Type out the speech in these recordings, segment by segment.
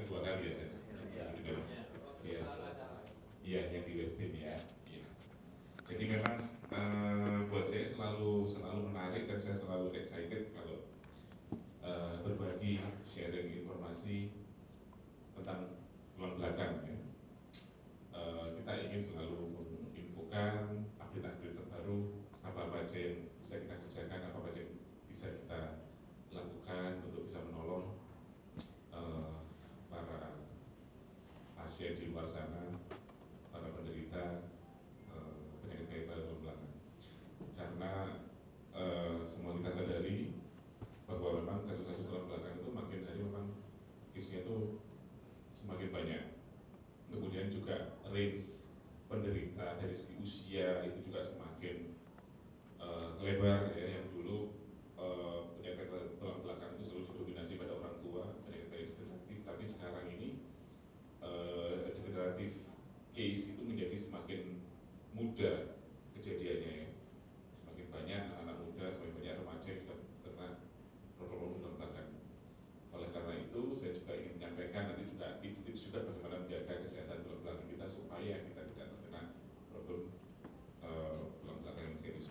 dua kali ya, iya, iya yang di Westin ya. Iya. Jadi memang buat saya selalu menarik dan saya selalu excited kalau berbagi sharing informasi tentang tulang belakang ya. Kita ingin selalu menginfokan update-update terbaru, apa-apa aja yang bisa kita kerjakan, apa-apa aja yang bisa kita lakukan untuk bisa menolong para pasien di luar sana, para penderita penyakit pada tulang belakang. Karena semua kita sadari bahwa memang kasus-kasus tulang belakang itu makin hari memang case-nya itu semakin banyak. Kemudian juga range penderita dari segi usia itu juga semakin lebar ya. Yang dulu penyakit tulang belakang itu selalu didominasi pada orang tua, penyakit degeneratif, tapi sekarang ini degeneratif case itu menjadi semakin muda kejadiannya ya. Semakin banyak anak-anak muda, semakin banyak remaja yang sudah terkena problem tulang belakang. Oleh karena itu, saya juga ingin menyampaikan nanti juga tips-tips juga bagaimana menjaga kesehatan tulang belakang kita supaya kita tidak terkena problem tulang belakang yang serius.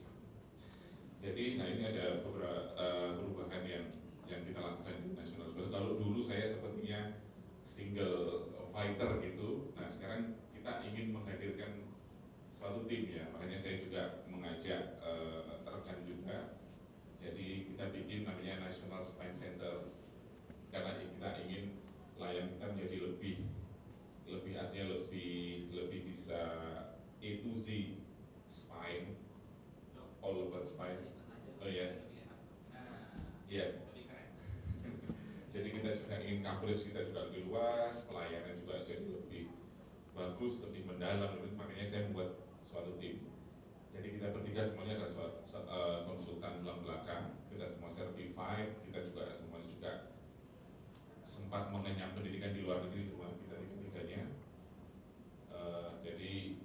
Jadi, nah ini ada beberapa perubahan yang kita lakukan di nasional. Kalau dulu saya sepertinya single fighter gitu, nah sekarang kita ingin menghadirkan suatu tim ya, makanya saya juga mengajak rekan juga. Jadi kita bikin namanya National Spine Center karena kita ingin layan kita menjadi lebih artinya lebih bisa A to Z spine, all over spine. Oh ya, iya. Jadi kita juga ingin coverage kita juga lebih luas, pelayanan juga jadi lebih bagus, lebih mendalam. Makanya saya membuat suatu tim. Jadi kita bertiga semuanya adalah konsultan tulang belakang, kita semua certified, kita juga semuanya juga sempat mengenyam pendidikan di luar negeri semua kita tiga-tiganya. Jadi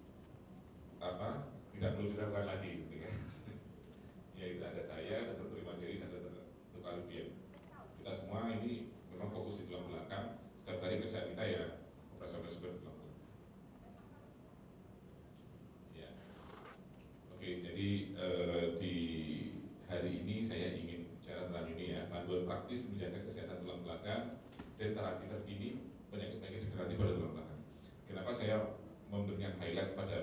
tidak perlu diragukan lagi, gitu ya. Ya itu ada saya, Dr. Primaderi dan Dr. Alfian. Kita semua ini memang fokus di tulang belakang. Setiap hari kerjaan kita ya operasi tulang belakang. Ya. Oke, jadi di hari ini saya ingin bicara tentang ini ya, panduan praktis menjaga kesehatan tulang belakang dan terapi terkini penyakit-penyakit degeneratif pada tulang belakang. Kenapa saya memberikan highlight pada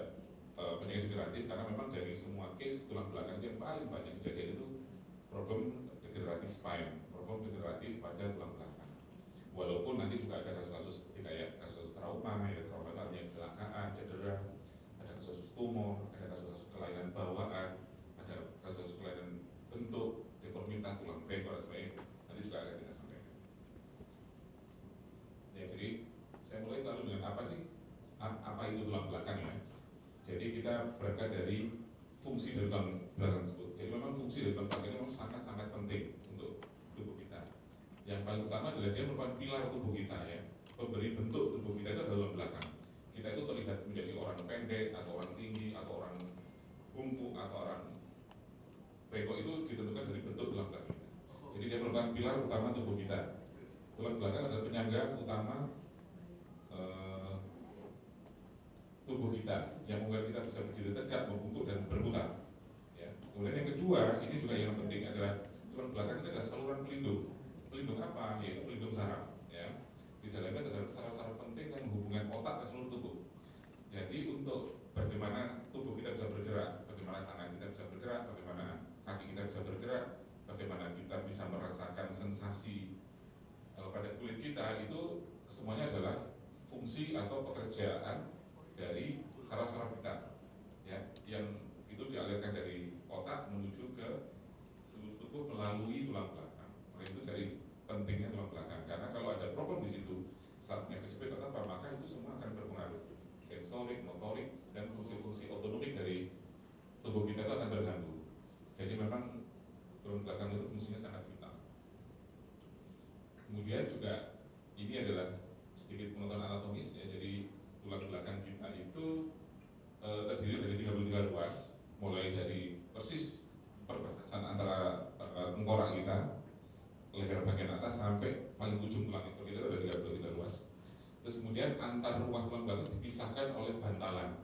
penyakit degeneratif? Karena memang dari semua case tulang belakang yang paling banyak kejadian itu problem degeneratif spine, problem degeneratif pada tulang belakang. Walaupun nanti juga ada kasus-kasus seperti kayak kasus trauma, ya trauma itu artinya kecelakaan, cedera, ada kasus tumor, ada kasus kelainan bawaan, ada kasus kelainan bentuk, deformitas tulang belakang dan sebagainya. Nanti juga akan kita sampaikan. Ya, jadi saya mulai selalu dengan apa itu tulang belakang ya. Jadi kita berangkat dari fungsi dari tulang belakang tersebut. Jadi memang fungsi dari tulang belakang ini memang sangat-sangat penting untuk tubuh kita. Yang paling utama adalah dia merupakan pilar tubuh kita ya. Pemberi bentuk tubuh kita itu adalah tulang belakang. Kita itu terlihat menjadi orang pendek atau orang tinggi atau orang bungkuk atau orang bengkok itu ditentukan dari bentuk tulang belakang kita. Jadi dia merupakan pilar utama tubuh kita. Tulang belakang adalah penyangga utama tubuh kita yang membuat kita bisa berdiri tegak, membungkuk dan berputar. Ya. Kemudian yang kedua, ini juga yang penting adalah tulang belakang itu adalah saluran pelindung. Pelindung apa? Yaitu pelindung saraf. Ya. Di dalamnya ada saraf-saraf penting yang menghubungkan otak ke seluruh tubuh. Jadi untuk bagaimana tubuh kita bisa bergerak, bagaimana tangan kita bisa bergerak, bagaimana kaki kita bisa bergerak, bagaimana kita bisa merasakan sensasi pada kulit kita, itu semuanya adalah fungsi atau pekerjaan dari saraf-saraf kita, ya, yang itu dialirkan dari otak menuju ke seluruh tubuh melalui tulang belakang. Maka itu dari pentingnya tulang belakang, karena kalau ada problem di situ, saatnya kejepit atau apa, maka itu semua akan berpengaruh. Sensorik, motorik, dan fungsi-fungsi otonomik dari tubuh kita itu akan terganggu. Jadi memang tulang belakang itu fungsinya sangat vital. Kemudian juga ini adalah sedikit pengetahuan anatomis ya. Jadi tulang belakang kita itu terdiri dari 33 ruas, mulai dari persis perbatasan antara tengkorak kita, leher bagian atas sampai paling ujung tulang ekor kita ada 33 ruas. antar ruas tulang belakang dipisahkan oleh bantalan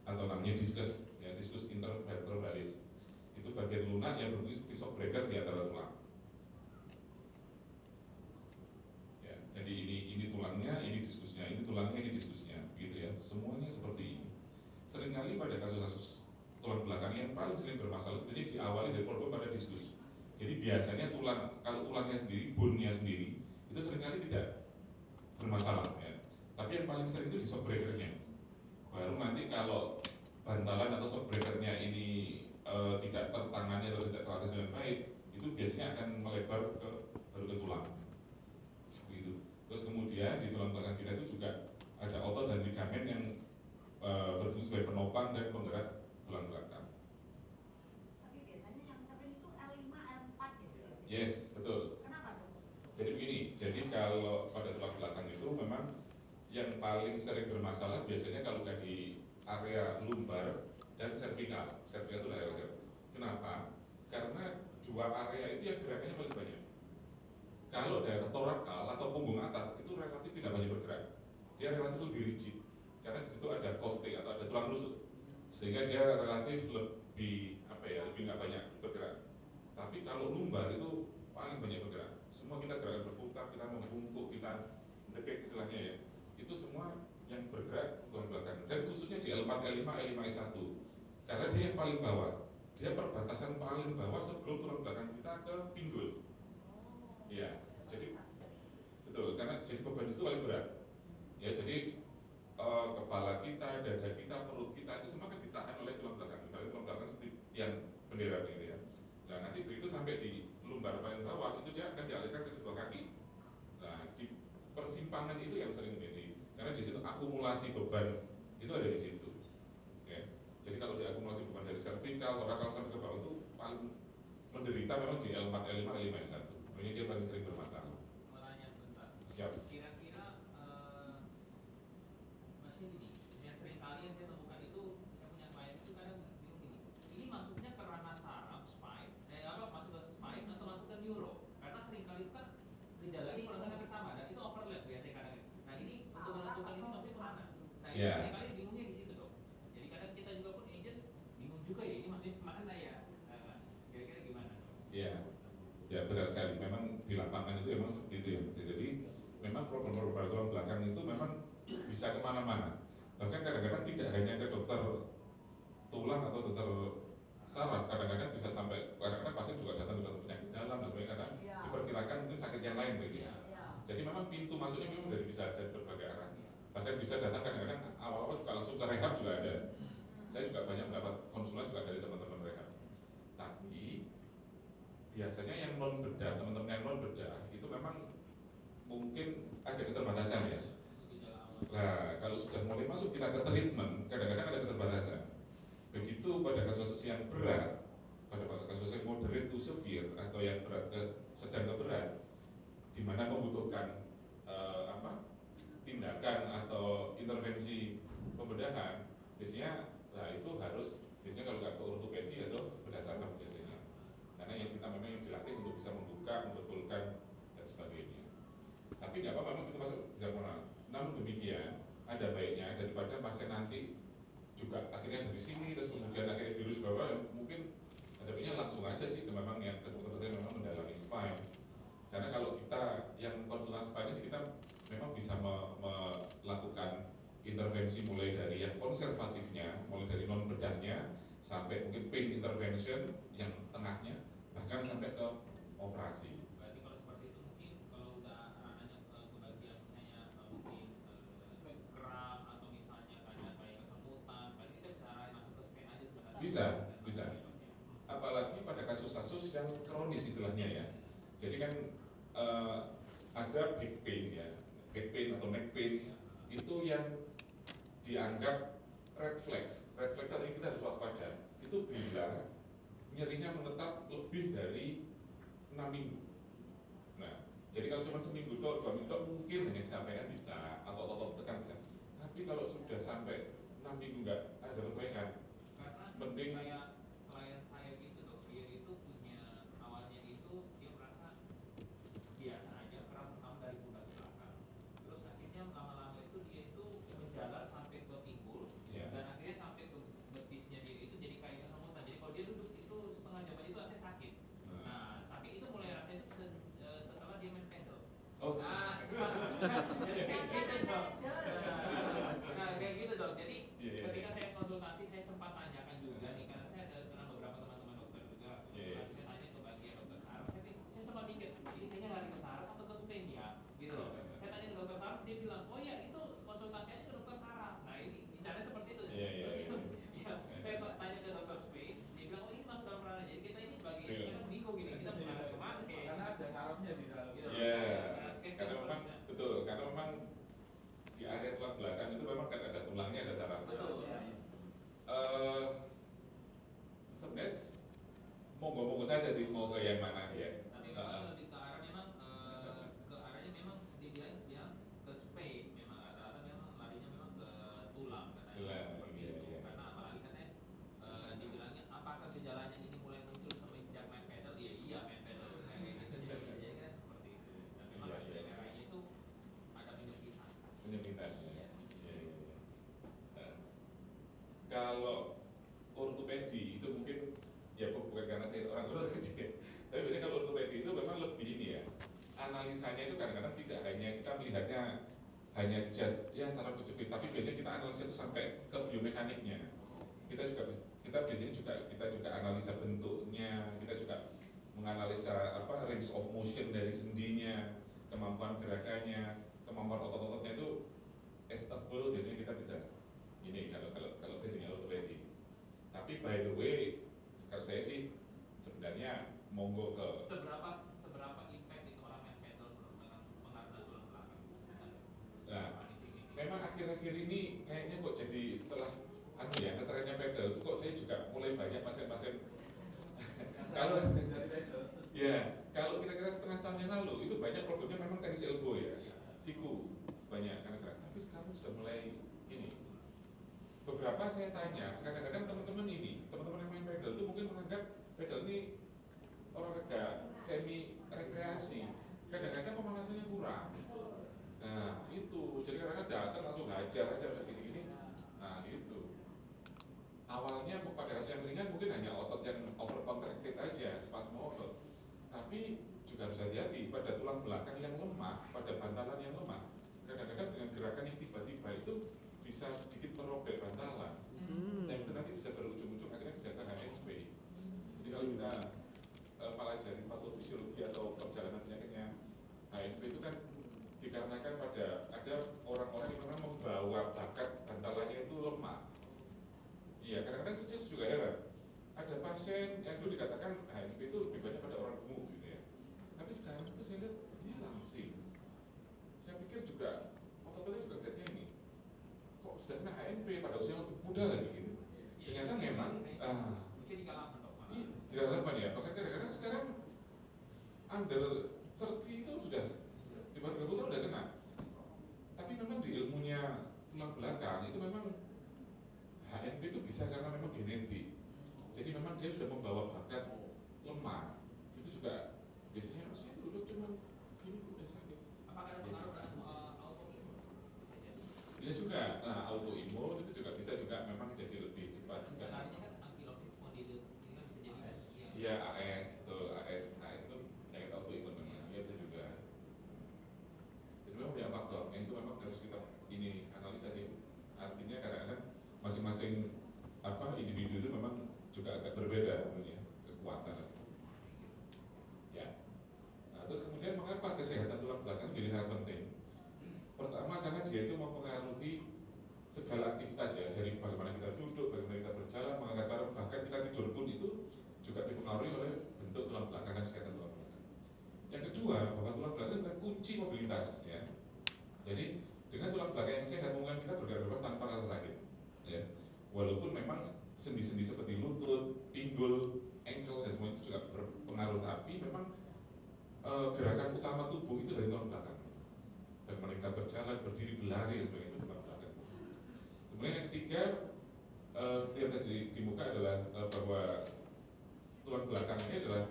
atau namanya diskus, ya, diskus intervertebralis. Itu bagian lunak yang berfungsi seperti shock breaker di antara tulang. Ya, jadi ini tulangnya, ini diskusnya, ini tulangnya, ini diskusnya, gitu ya. Semuanya seperti ini. Seringkali pada kasus-kasus tulang belakang yang paling sering bermasalah itu biasanya diawali dari problem pada diskus. Jadi biasanya kalau tulangnya sendiri, bone-nya sendiri itu seringkali tidak bermasalah, ya. Tapi yang paling sering itu di shock breaker-nya. Baru nanti kalau bantalan atau shock breaker-nya ini tidak tertangani atau tidak teratasi dengan baik, itu biasanya akan melebar baru ke tulang. Gitu. Terus kemudian di tulang belakang kita itu juga ada otot dan ligamen yang berfungsi sebagai penopang dan penggerak tulang belakang. Tapi biasanya yang sering itu L5, L4 gitu ya? Yes, betul. Kenapa dong? Jadi begini, jadi kalau pada tulang belakang itu memang yang paling sering bermasalah biasanya kalau di area lumbar dan cervical. Cervical itu leher. Kenapa? Karena dua area itu yang gerakannya paling banyak. Kalau daerah torakal atau punggung atas itu relatif tidak banyak bergerak, dia relatif lebih rigid karena di situ ada koste atau ada tulang rusuk, sehingga dia relatif lebih lebih nggak banyak bergerak. Tapi kalau lumbar itu paling banyak bergerak. Semua kita gerakan berputar, kita membungkuk, kita mendekik istilahnya ya. Itu semua yang bergerak tulang belakang dan khususnya di L4, L5, L5S1 karena dia yang paling bawah, dia perbatasan paling bawah sebelum tulang belakang kita ke pinggul. Ya, jadi betul karena jadi beban itu paling berat. Ya, jadi kepala kita, dada kita, perut kita itu semua kan ditahan oleh tulang belakang. Ibaratnya tulang belakang seperti tiang bendera gitu ya. Nah, nanti begitu sampai di lumbar paling bawah itu dia akan dialihkan ke kedua kaki. Nah, di persimpangan itu yang sering menjadi karena di situ akumulasi beban itu ada di situ. Ya. Jadi kalau diakumulasi beban dari cervical, torakal sampai ke bawah itu paling menderita memang di L4, L5, L5S1. Ini dia paling sering bermasalah. Melanya bentar. Siap. Kira-kira masih gini, yang sering kali yang saya temukan itu saya punya klien itu kadang bingung gini. Ini masuknya ke ranah saraf, spine, masuk ke spine atau masuk ke neuro? Karena sering kali itu kan gejalanya kurang lebih hampir sama dan itu overlap biasanya kadang. Nah ini untuk menentukan ini maksudnya kemana? Nah ini sering kali bingungnya di situ dong. Jadi kadang kita juga pun agent bingung juga ya ini maksudnya kemana ya? Kira-kira gimana? Iya. Ya benar sekali, memang di lapangan itu memang seperti itu ya. Jadi memang problem-problem pada tulang belakang itu memang bisa kemana-mana. Bahkan kadang-kadang tidak hanya ke dokter tulang atau dokter saraf, kadang-kadang bisa sampai kadang-kadang pasien juga datang ke dokter penyakit dalam dan sebagainya kadang diperkirakan mungkin sakit yang lain begitu ya. Jadi memang pintu masuknya memang bisa dari berbagai arah. Bahkan bisa datang kadang-kadang awal-awal juga langsung ke rehab juga ada. Saya juga banyak mendapat konsulan juga dari teman-teman rehab. Tapi biasanya yang non bedah, teman-teman yang non bedah itu memang mungkin ada keterbatasan ya. Nah, kalau sudah mulai masuk kita ke treatment, kadang-kadang ada keterbatasan. Begitu pada kasus yang berat, pada kasus yang moderate to severe atau yang berat ke sedang ke berat, di mana membutuhkan tindakan atau intervensi pembedahan, biasanya itu harus biasanya kalau nggak ke ortopedi atau bedah saraf biasanya. Karena yang kita memang yang dilatih untuk bisa membuka, membetulkan dan sebagainya. Tapi nggak apa-apa, memang itu masuk diagonal. Namun demikian, ada baiknya daripada pasien nanti juga akhirnya dari sini terus kemudian akhirnya virus bawah, mungkin ada baiknya langsung aja sih ke memang yang ke dokter yang memang mendalami spine. Karena kalau kita yang konsultan spine itu kita memang bisa melakukan intervensi mulai dari yang konservatifnya, mulai dari non bedahnya sampai mungkin pain intervention yang tengahnya, bahkan sampai ke operasi. Berarti kalau seperti itu mungkin kalau udah ranahnya ke bagian misalnya mungkin gerak atau misalnya kayak kesemutan, berarti kita bisa arahin masuk ke scan aja sebenarnya. Bisa. Apalagi pada kasus-kasus yang kronis istilahnya ya. Jadi kan ada back pain ya, back pain atau neck pain itu yang dianggap red flags tadi kita harus waspada. Itu bila nyerinya menetap lebih dari 6 minggu. Nah, jadi kalau cuma seminggu atau 2 minggu mungkin hanya kecapean bisa atau otot tekan bisa. Tapi kalau sudah sampai 6 minggu nggak ada perbaikan, karena mending kayak klien saya gitu dok, dia itu punya awalnya itu dia merasa biasa aja, kram dari pundak ke belakang. Terus akhirnya lama-lama itu dia itu Gitu dong. Nah, kayak gitu dong. Jadi Iya, iya. ketika saya konsultasi, saya sempat tanyakan juga nih, karena saya ada kenal beberapa teman-teman dokter juga. Iya. Saya tanya ke bagian dokter saraf, saya sempat mikir, ini kayaknya lari ke saraf atau ke Spain ya, gitu loh. Saya tanya ke dokter saraf, dia bilang, oh ya itu konsultasi aja ke dokter saraf. Nah ini bicaranya seperti itu. Iya, iya, iya. Ya, saya tanya ke dokter Spain, dia bilang, oh ini masuk dalam ranah. Jadi kita ini sebagai Iya. kita bingung gini, kita mau arah kemana? Karena ada sarafnya di dalam. Gitu. Iya, Case-nya karena seperti memang itu. betul, karena memang di area tulang belakang itu memang kan ada tulangnya, ada sarafnya. Betul. Iya, iya. Sebenarnya monggo-monggo saja sih mau ke yang mana ya. Tapi memang lebih ke arah memang ke arahnya memang dibilang dia ke Spain, memang rata-rata memang larinya memang ke tulang katanya. Tulang, Seperti iya, itu. iya. Karena apalagi katanya dibilangnya apakah gejalanya ini mulai muncul semenjak main pedal? Iya iya main pedal kayak gitu. Jadi kan seperti itu. Dan memang Iya, ada iya. daerahnya itu ada penyempitan. Penyempitan. Iya. Iya, iya, iya. Nah, kalau ortopedi itu mungkin ya bukan karena saya orang ortopedi, tapi biasanya kalau ortopedi itu memang lebih ini ya, analisanya itu kadang-kadang tidak hanya kita melihatnya hanya just ya saraf kejepit, tapi biasanya kita analisa itu sampai ke biomekaniknya. Kita biasanya juga analisa bentuknya, kita juga menganalisa apa range of motion dari sendinya, kemampuan gerakannya, kemampuan otot-ototnya itu as a whole biasanya kita bisa ini kalau biasanya ortopedi. Tapi by the way, kalau saya sih sebenarnya monggo ke Seberapa impact itu orang main pedal dengan pengaruh tulang belakang? nah, memang akhir-akhir ini kayaknya kok jadi setelah ngetrennya pedal itu kok saya juga mulai banyak pasien-pasien kalau ya kalau kira-kira setengah tahun yang lalu itu banyak problemnya memang tenis elbow ya, siku banyak karena tapi sekarang sudah mulai ini. Beberapa saya tanya, kadang-kadang teman-teman yang main pedal itu mungkin menganggap pedal ini olahraga semi rekreasi. Kadang-kadang pemanasannya kurang. Nah itu, jadi kadang-kadang datang langsung hajar aja kayak gini-gini. Nah itu. Awalnya pada hasil yang ringan mungkin hanya otot yang over contracted aja, spasme otot. Tapi juga harus hati-hati pada tulang belakang yang lemah, pada bantalan yang lemah. Kadang-kadang dengan gerakan yang tiba-tiba itu bisa sedikit merobek bantalan, dan itu nanti bisa berujung-ujung akhirnya bisa ke HSP. Jadi kalau kita pelajari patofisiologi atau perjalanan penyakitnya HSP itu kan dikarenakan pada ada orang-orang yang memang membawa bakat bantalannya itu lemah. Iya, kadang-kadang saya juga heran. Ada pasien yang dulu dikatakan HSP itu lebih banyak pada orang gemuk gitu ya. Tapi sekarang itu saya lihat ini langsing. Saya pikir juga otot-ototnya juga kayaknya ini. Kok sudah kena HNP pada usia lebih muda lagi gitu. Ternyata memang usia 38 dok. Iya, 38 ya. Bahkan kadang-kadang sekarang under 30 itu sudah di bawah 30 tahun sudah kena. Tapi memang di ilmunya tulang belakang itu memang HNP itu bisa karena memang genetik. Jadi memang dia sudah membawa bakat lemah. Itu juga biasanya saya duduk cuman ini udah sakit. Apakah ada pengaruh dengan autoimun? Bisa jadi. Bisa juga, nah autoimun itu juga bisa juga memang jadi lebih cepat juga. Gejalanya kan ankylosing spondylitis, ini kan bisa jadi Iya AS, betul AS itu penyakit autoimun memang, ya bisa juga. Jadi memang banyak faktor, yang itu memang harus kita ini analisa sih. Artinya kadang-kadang masing-masing individu itu memang juga agak berbeda kekuatan. Ya. Nah, terus kemudian mengapa kesehatan tulang belakang menjadi sangat penting? Pertama karena dia itu mempengaruhi segala aktivitas ya, dari bagaimana kita duduk, bagaimana kita berjalan, mengangkat barang, bahkan kita tidur pun itu juga dipengaruhi oleh bentuk tulang belakang dan kesehatan tulang belakang. Yang kedua, bahwa tulang belakang adalah kunci mobilitas ya. Jadi dengan tulang belakang yang sehat mungkin kita bergerak bebas tanpa rasa sakit ya. Walaupun memang sendi-sendi seperti lutut, pinggul, ankle dan semua itu juga berpengaruh, tapi memang gerakan utama tubuh itu dari tulang belakang. Bagaimana kita berjalan, berdiri, berlari dan sebagainya itu tulang belakang. Kemudian yang ketiga, seperti yang tadi di muka adalah bahwa tulang belakang ini adalah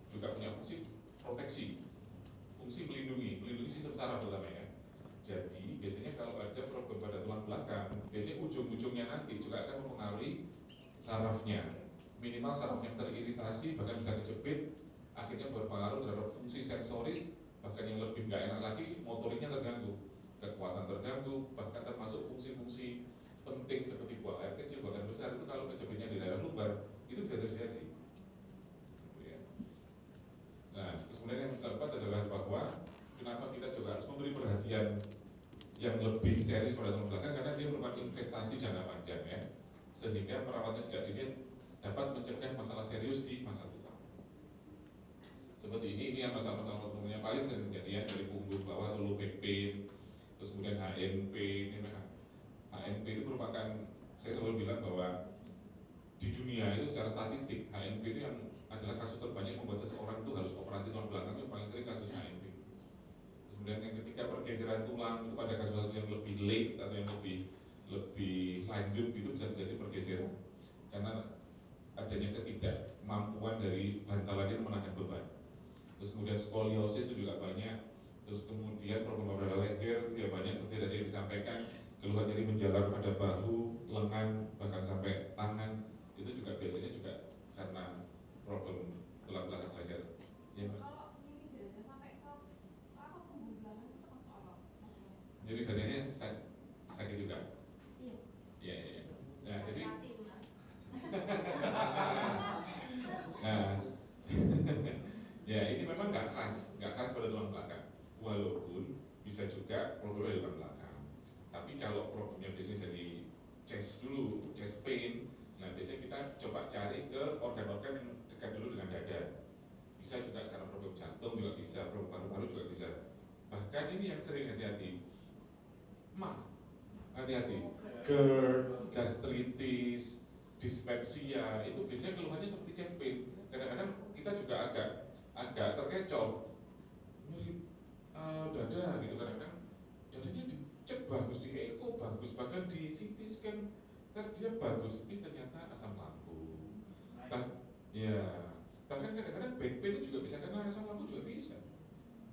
juga punya fungsi proteksi, fungsi melindungi sistem saraf terutama ya. Jadi biasanya kalau ada problem pada tulang belakang, biasanya ujung-ujungnya nanti juga akan mempengaruhi sarafnya. Minimal sarafnya teriritasi, bahkan bisa kejepit, akhirnya berpengaruh terhadap fungsi sensoris, bahkan yang lebih nggak enak lagi motoriknya terganggu. penting seperti buang air kecil, buang air besar itu kalau kejepitnya di daerah lumbar itu bisa terjadi. Gitu ya. Nah, terus kemudian yang keempat adalah bahwa kenapa kita juga harus memberi perhatian yang lebih serius pada tulang belakang karena dia merupakan investasi jangka panjang ya, sehingga merawatnya sejak dini dapat mencegah masalah serius di masa tua. Seperti ini yang masalah-masalah yang paling sering terjadi ya, dari punggung bawah atau low back pain, terus kemudian HNP. HNP itu merupakan, saya selalu bilang bahwa di dunia itu secara statistik HNP itu yang adalah kasus terbanyak membuat seseorang itu harus operasi tulang belakang, itu paling sering kasusnya HNP. Terus kemudian yang ketiga pergeseran tulang itu pada kasus-kasus yang lebih late atau yang lebih lanjut itu bisa terjadi pergeseran karena adanya ketidakmampuan dari bantalan itu menahan beban. Terus kemudian skoliosis itu juga banyak. Terus kemudian problem pada leher ya banyak seperti tadi yang disampaikan, keluhan nyeri menjalar pada bahu, lengan, bahkan sampai tangan itu juga biasanya juga karena problem tulang belakang leher. Ya, Mbak. Kalau ini biasa sampai ke apa punggung belakang itu termasuk apa? Jadi dadanya sakit juga. Iya. Iya, iya. Nah, jadi Hati-hati itu kan. nah, ya ini memang nggak khas pada tulang belakang. Walaupun bisa juga problemnya di tulang belakang. Tapi kalau problemnya biasanya dari chest dulu, chest pain, nah biasanya kita coba cari ke organ-organ yang dekat dulu dengan dada. Bisa juga karena problem jantung juga bisa, problem paru-paru juga bisa. Bahkan ini yang sering hati-hati, hati-hati, GERD, gastritis, dispepsia itu biasanya keluhannya seperti chest pain. Kadang-kadang kita juga agak terkecoh, nyeri dada gitu, kadang-kadang dadanya dicek bagus, di echo bagus, bahkan di CT scan kardia bagus, ternyata asam lambung. Ya, bahkan kadang-kadang back pain itu juga bisa karena asam lambung juga bisa.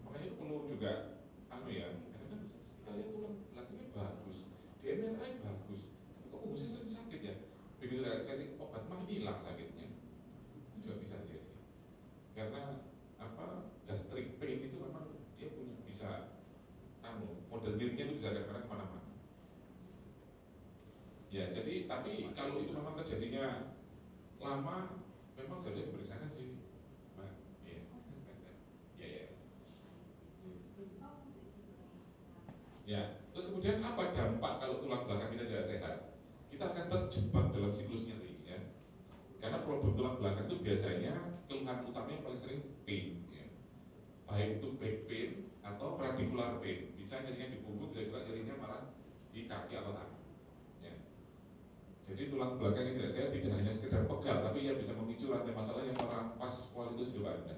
Makanya itu perlu juga kadang-kadang kita lihat tulang belakangnya bagus, di MRI bagus, tapi kok punggung saya sering sakit ya? Begitu kasih obat mah hilang sakitnya, itu juga bisa terjadi. Karena gastric pain itu memang dia punya bisa model dirinya itu bisa kadang-kadang kemana-mana. Ya, jadi tapi kalau itu memang terjadinya lama, memang seharusnya diperiksakan sih, Mbak. Iya. Ya. Ya, terus kemudian apa dampak kalau tulang belakang kita tidak sehat? Kita akan terjebak dalam siklus nyeri ya. Karena problem tulang belakang itu biasanya keluhan utamanya paling sering pain ya. Baik itu back pain atau radicular pain. Bisa nyerinya di punggung, bisa juga nyerinya malah di kaki atau tangan. Ya. Jadi tulang belakang yang tidak sehat tidak hanya sekedar pegal, tapi ia bisa memicu rantai masalah yang merampas kualitas hidup Anda.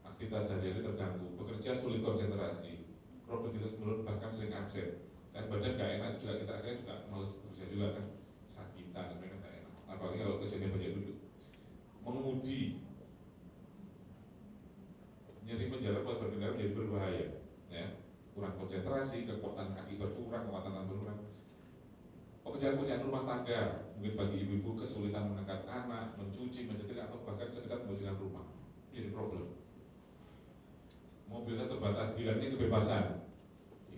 Aktivitas sehari-hari terganggu, bekerja sulit konsentrasi, produktivitas menurun, bahkan sering absen. Dan badan gak enak juga, kita akhirnya juga males bekerja juga kan, sakitan, sebenarnya gak enak. Apalagi kalau kerjanya banyak duduk. Mengemudi, nyeri menjalar buat berkendara menjadi berbahaya, ya. Kurang konsentrasi, kekuatan kaki berkurang, kekuatan tangan berkurang. Pekerjaan-pekerjaan rumah tangga, mungkin bagi ibu-ibu kesulitan mengangkat anak, mencuci, menyetrika, atau bahkan sekedar membersihkan rumah, jadi problem. Mobilitas terbatas, bilangnya kebebasan.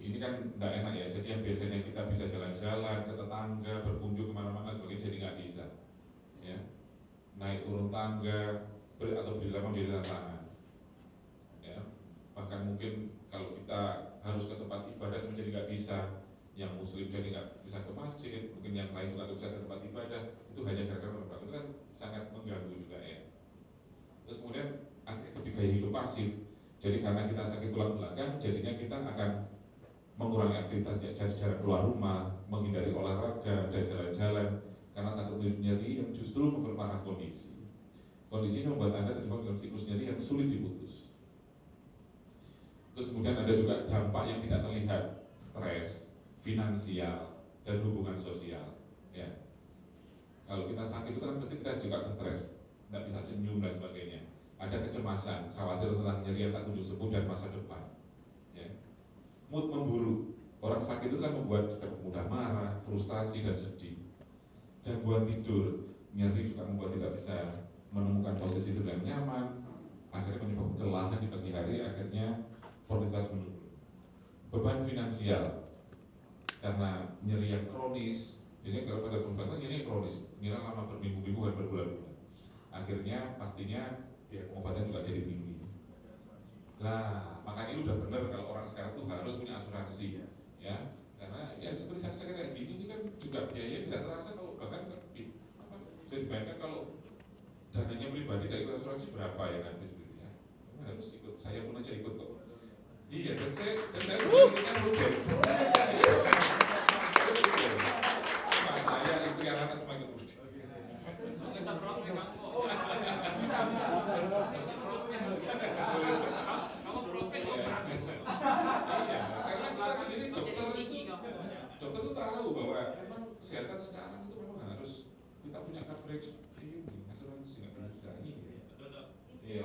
Ini kan tidak enak ya, jadi yang biasanya kita bisa jalan-jalan ke tetangga, berkunjung kemana-mana sebagainya jadi nggak bisa, ya. Naik turun tangga atau berdiri lama menjadi tantangan, ya. Bahkan mungkin kalau kita harus ke tempat ibadah menjadi nggak bisa, yang muslim jadi nggak bisa ke masjid, mungkin yang lain juga nggak bisa ke tempat ibadah, itu hanya gara-gara itu kan sangat mengganggu juga ya. Terus kemudian akhirnya jadi gaya hidup pasif. Jadi karena kita sakit tulang belakang, jadinya kita akan mengurangi aktivitas, jadi jarang keluar rumah, menghindari olahraga dan jalan-jalan karena takut nyeri yang justru memperparah kondisi. Kondisi ini membuat Anda terjebak dalam siklus nyeri yang sulit diputus. Terus kemudian ada juga dampak yang tidak terlihat, stres, finansial, dan hubungan sosial. Ya, kalau kita sakit itu kan pasti kita juga stres, nggak bisa senyum dan sebagainya. Ada kecemasan, khawatir tentang nyeri yang tak kunjung sembuh dan masa depan. Ya. Mood memburuk, orang sakit itu kan membuat mudah marah, frustasi dan sedih. Gangguan tidur, nyeri juga membuat tidak bisa menemukan posisi tidur yang nyaman, akhirnya menyebabkan kelelahan di pagi hari, akhirnya produktivitas menurun. Beban finansial, karena nyeri yang kronis, Biasanya kalau pada pengobatan ini kronis, ngira lama berminggu-minggu dan berbulan-bulan. Akhirnya pastinya biaya pengobatan juga jadi tinggi. Lah, makanya itu udah bener kalau orang sekarang tuh harus punya asuransi, ya. Karena ya seperti sakit-sakit kayak gini ini kan juga biayanya tidak terasa kalau bahkan apa, bisa dibayangkan kalau dananya pribadi dari asuransi berapa ya habis gitu ya. Harus ikut, saya pun aja ikut kok. Iya, dan saya berpikirnya prudent. Sama saya, istri anak semua ikut prudent. Bisa prospek aku. Bisa. Kamu prospek operasi. Iya, karena kita sendiri dokter itu tahu bahwa memang kesehatan sekarang itu memang harus kita punya coverage ini asuransi nggak bisa. Iya.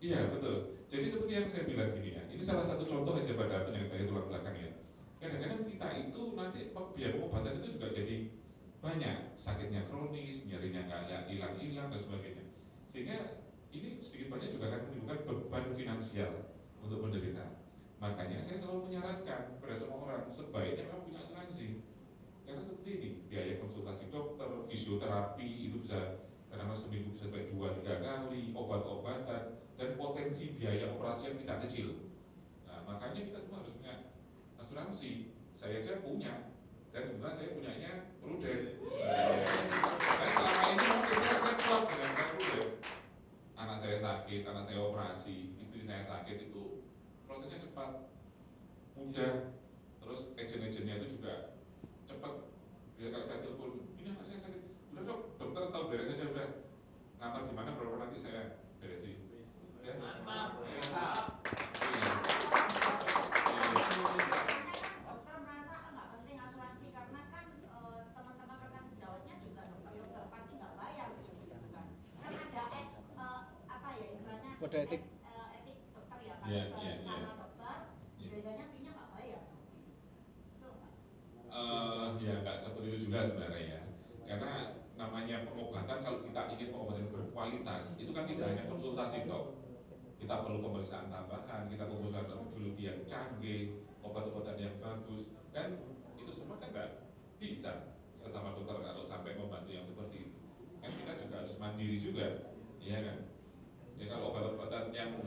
Iya betul. Jadi seperti yang saya bilang gini ya, ini salah satu contoh aja pada penyakit tulang belakang ya. Kadang-kadang kita itu nanti biaya pengobatan itu juga jadi banyak, sakitnya kronis, nyerinya nggak hilang-hilang dan sebagainya. Sehingga ini sedikit banyak juga akan menimbulkan beban finansial untuk penderita. Makanya saya selalu menyarankan pada semua orang sebaiknya memang punya asuransi. Karena seperti ini, biaya konsultasi dokter, fisioterapi itu bisa kadang seminggu bisa sampai 2-3 kali, obat-obatan, dan potensi biaya operasi yang tidak kecil. Nah, makanya kita semua harus punya asuransi. Saya aja punya, dan kebetulan saya punyanya prudent. Karena selama ini mungkin saya puas dengan prudent. Anak saya sakit, anak saya operasi, istri saya sakit itu prosesnya cepat, mudah, terus agent-agentnya itu juga cepat. Biar kalau saya telepon, ini anak saya sakit, udah dok, dokter tahu beres aja udah. Ngamar gimana berapa nanti saya beresin. Ya. Mantap. Dokter merasa nggak penting asuransi karena kan teman-teman rekan sejawatnya juga dokter pasti nggak bayar gitu kan. Kan ada apa ya istilahnya kode etik etik dokter ya kan. Iya. Sama dokter biasanya fee-nya nggak bayar. Betul nggak? Ya nggak seperti itu juga sebenarnya ya. Karena namanya pengobatan, kalau kita ingin pengobatan berkualitas itu kan tidak hanya konsultasi dok, kita perlu pemeriksaan tambahan, kita perlu pemeriksaan radiologi yang canggih, obat-obatan yang bagus, kan itu semua kan nggak bisa sesama dokter kalau sampai membantu yang seperti itu. Kan kita juga harus mandiri juga, iya kan? Ya kalau obat-obatan yang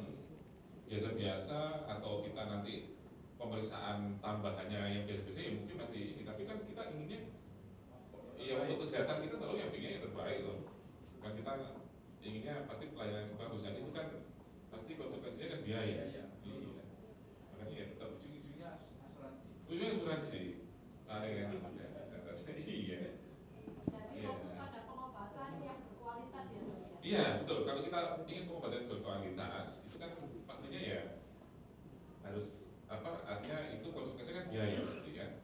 biasa-biasa atau kita nanti pemeriksaan tambahannya yang biasa-biasa ya mungkin masih ini, tapi kan kita inginnya ya untuk kesehatan kita selalu yang pinginnya yang terbaik loh. Kan kita inginnya pasti pelayanan yang bagus, dan itu kan pasti konsekuensinya kan biaya. Iya. Makanya ya tetap Ujung-ujungnya asuransi. ujungnya asuransi. Ada yang mudah, iya. Jadi fokus pada pengobatan yang berkualitas ya dok ya. Iya betul. Kalau kita ingin pengobatan berkualitas itu kan pastinya ya harus apa? Artinya itu konsekuensinya kan biaya pasti kan.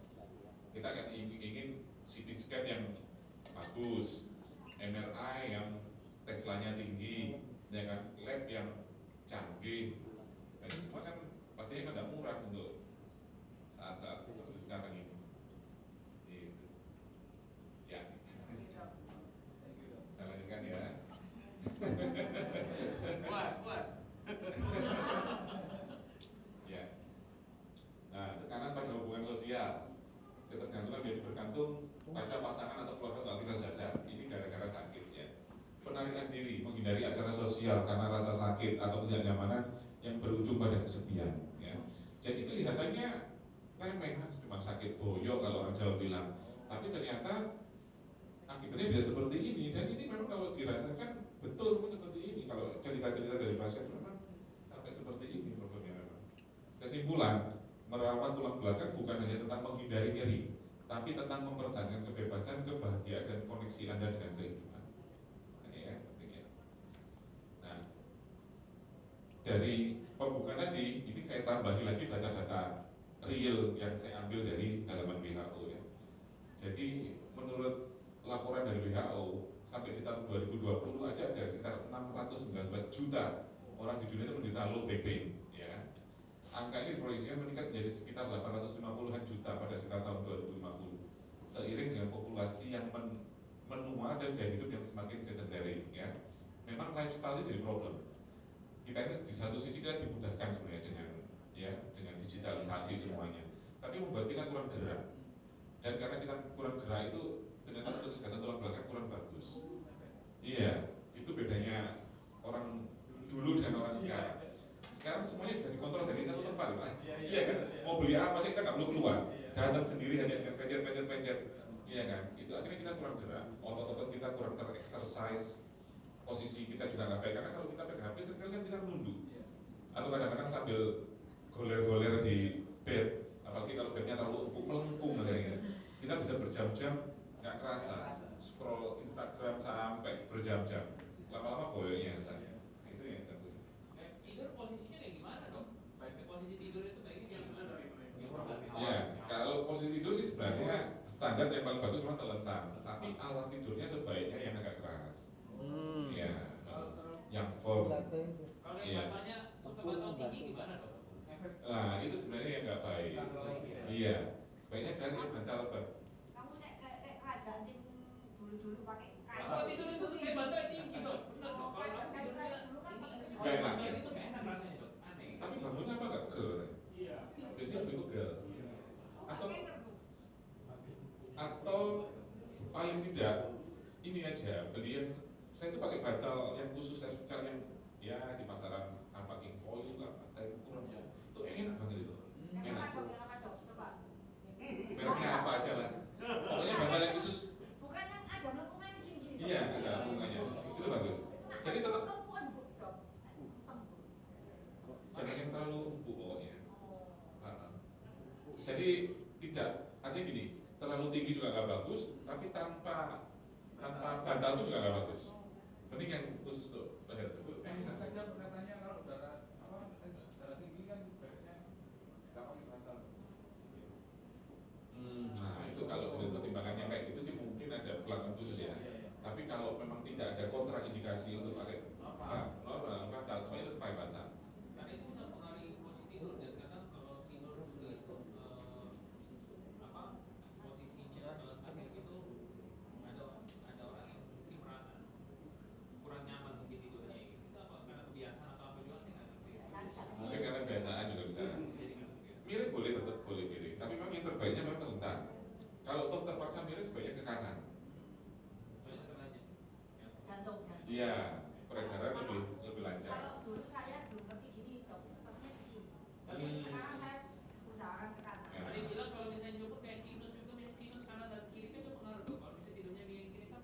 Kita kan ingin CT scan yang bagus, MRI yang Teslanya tinggi, ya kan, lab yang canggih. Nah, ini semua kan pastinya kan tidak murah untuk saat-saat seperti sekarang ini. Gitu. Ya, kita lanjutkan ya. Puas. Ya. Nah, tekanan pada hubungan sosial, ketergantungan menjadi bergantung pada pasangan atau keluarga atau aktivitas dasar. Ini gara-gara sakit ya. Penarikan diri, menghindari acara sosial karena rasa sakit atau ketidaknyamanan yang berujung pada kesepian. Ya. Jadi kelihatannya remeh, cuma sakit boyok kalau orang Jawa bilang. Tapi ternyata akibatnya bisa seperti ini, dan ini memang kalau dirasakan betul memang seperti ini. Kalau cerita-cerita dari pasien itu memang sampai seperti ini problemnya memang. Kesimpulan, merawat tulang belakang bukan hanya tentang menghindari nyeri, tapi tentang mempertahankan kebebasan, kebahagiaan, dan koneksi Anda dengan kehidupan. Ini ya, penting ya. Nah, dari pembuka tadi, ini saya tambahi lagi data-data real yang saya ambil dari halaman WHO ya. Jadi menurut laporan dari WHO sampai di tahun 2020 aja ada sekitar 619 juta orang di dunia itu menderita low back pain ya. Angka ini diproyeksikan meningkat menjadi sekitar 850-an juta pada sekitar tahun 2050 seiring dengan populasi menua dan gaya hidup yang semakin sedentary, ya. Memang lifestyle itu jadi problem. Kita ini di satu sisi kita dimudahkan sebenarnya dengan digitalisasi semuanya, tapi membuat kita kurang gerak. Dan karena kita kurang gerak itu ternyata untuk kesehatan tulang belakang kurang bagus. Iya, itu bedanya orang dulu dengan orang sekarang. Sekarang semuanya bisa dikontrol dari satu tempat, Pak. Iya kan? Mau beli apa aja kita nggak perlu keluar, datang sendiri hanya dengan pencet. Iya kan? Itu akhirnya kita kurang gerak, otot-otot kita kurang terexercise, posisi kita juga nggak baik. Karena kalau kita pegang HP seringkali kan kita menunduk, atau kadang-kadang sambil goler-goler di bed, apalagi kalau bednya terlalu empuk melengkung akhirnya. Kita bisa berjam-jam nggak kerasa, scroll Instagram sampai berjam-jam, lama-lama boyoknya saya. Itu yang terus. Tidur posisinya kayak gimana dok? Posisi tidur itu kayak gimana? Ya, kalau posisi tidur sih sebenarnya standar yang paling bagus memang telentang, tapi alas tidurnya sebaiknya yang agak keras. Ya, yang firm. Kalau yang bantalnya suka bantal tinggi gimana dok? Nah, itu sebenarnya yang nggak baik. Iya, sebaiknya cari yang bantal Kamu kayak kerajaan Jin dulu pakai kain. Kalau tidur itu suka bantal tinggi dok, benar dok. Kalau kamu tidurnya ini Gak enak, ya? itu gak enak rasanya dok, aneh. Tapi bangunnya apa nggak pegel? Iya. Biasanya lebih pegel. Atau paling tidak ini aja beli yang saya itu pakai bantal yang khusus servikal yang ya di pasaran apa King Oil lah, tapi kurang itu enak banget itu. Enak. Mereknya apa aja lah. Pokoknya bantal yang khusus. Bukan yang ada lengkungan gini-gini. Iya, ada lengkungannya. Itu bagus. Jadi tetap jangan yang terlalu empuk pokoknya. Jadi tidak, artinya gini, terlalu tinggi juga nggak bagus, tapi tanpa bantal pun juga nggak bagus. Mending yang khusus untuk leher. Kadang katanya kalau darah tinggi kan baiknya nggak pakai bantal. Nah itu kalau dengan pertimbangannya kayak gitu sih mungkin ada pelanggan khusus ya. Tapi kalau memang tidak ada kontraindikasi untuk pakai bantal, semuanya tetap pakai bantal. Karena itu bisa mengaruhi posisi tidur dan kadang kalau tidur juga itu posisinya akhir itu ada orang yang mungkin merasa kurang nyaman mungkin tidurnya gitu. Itu apa karena kebiasaan atau apa juga sih nggak ngerti. Mungkin karena kebiasaan juga bisa. Miring boleh, tetap boleh miring, tapi memang yang terbaiknya memang telentang. Kalau toh terpaksa miring sebaiknya ke kanan. Soalnya tekanannya. Jantung. Iya, peredaran lebih lancar. Kalau dulu saya belum ngerti gini, dok, sistemnya gini. Sekarang saya usahakan ke kanan. Ya. Ada yang bilang kalau misalnya jumper kayak sinus juga, sinus kanan dan kiri kan juga pengaruh dong. Kalau misalnya tidurnya miring kiri kan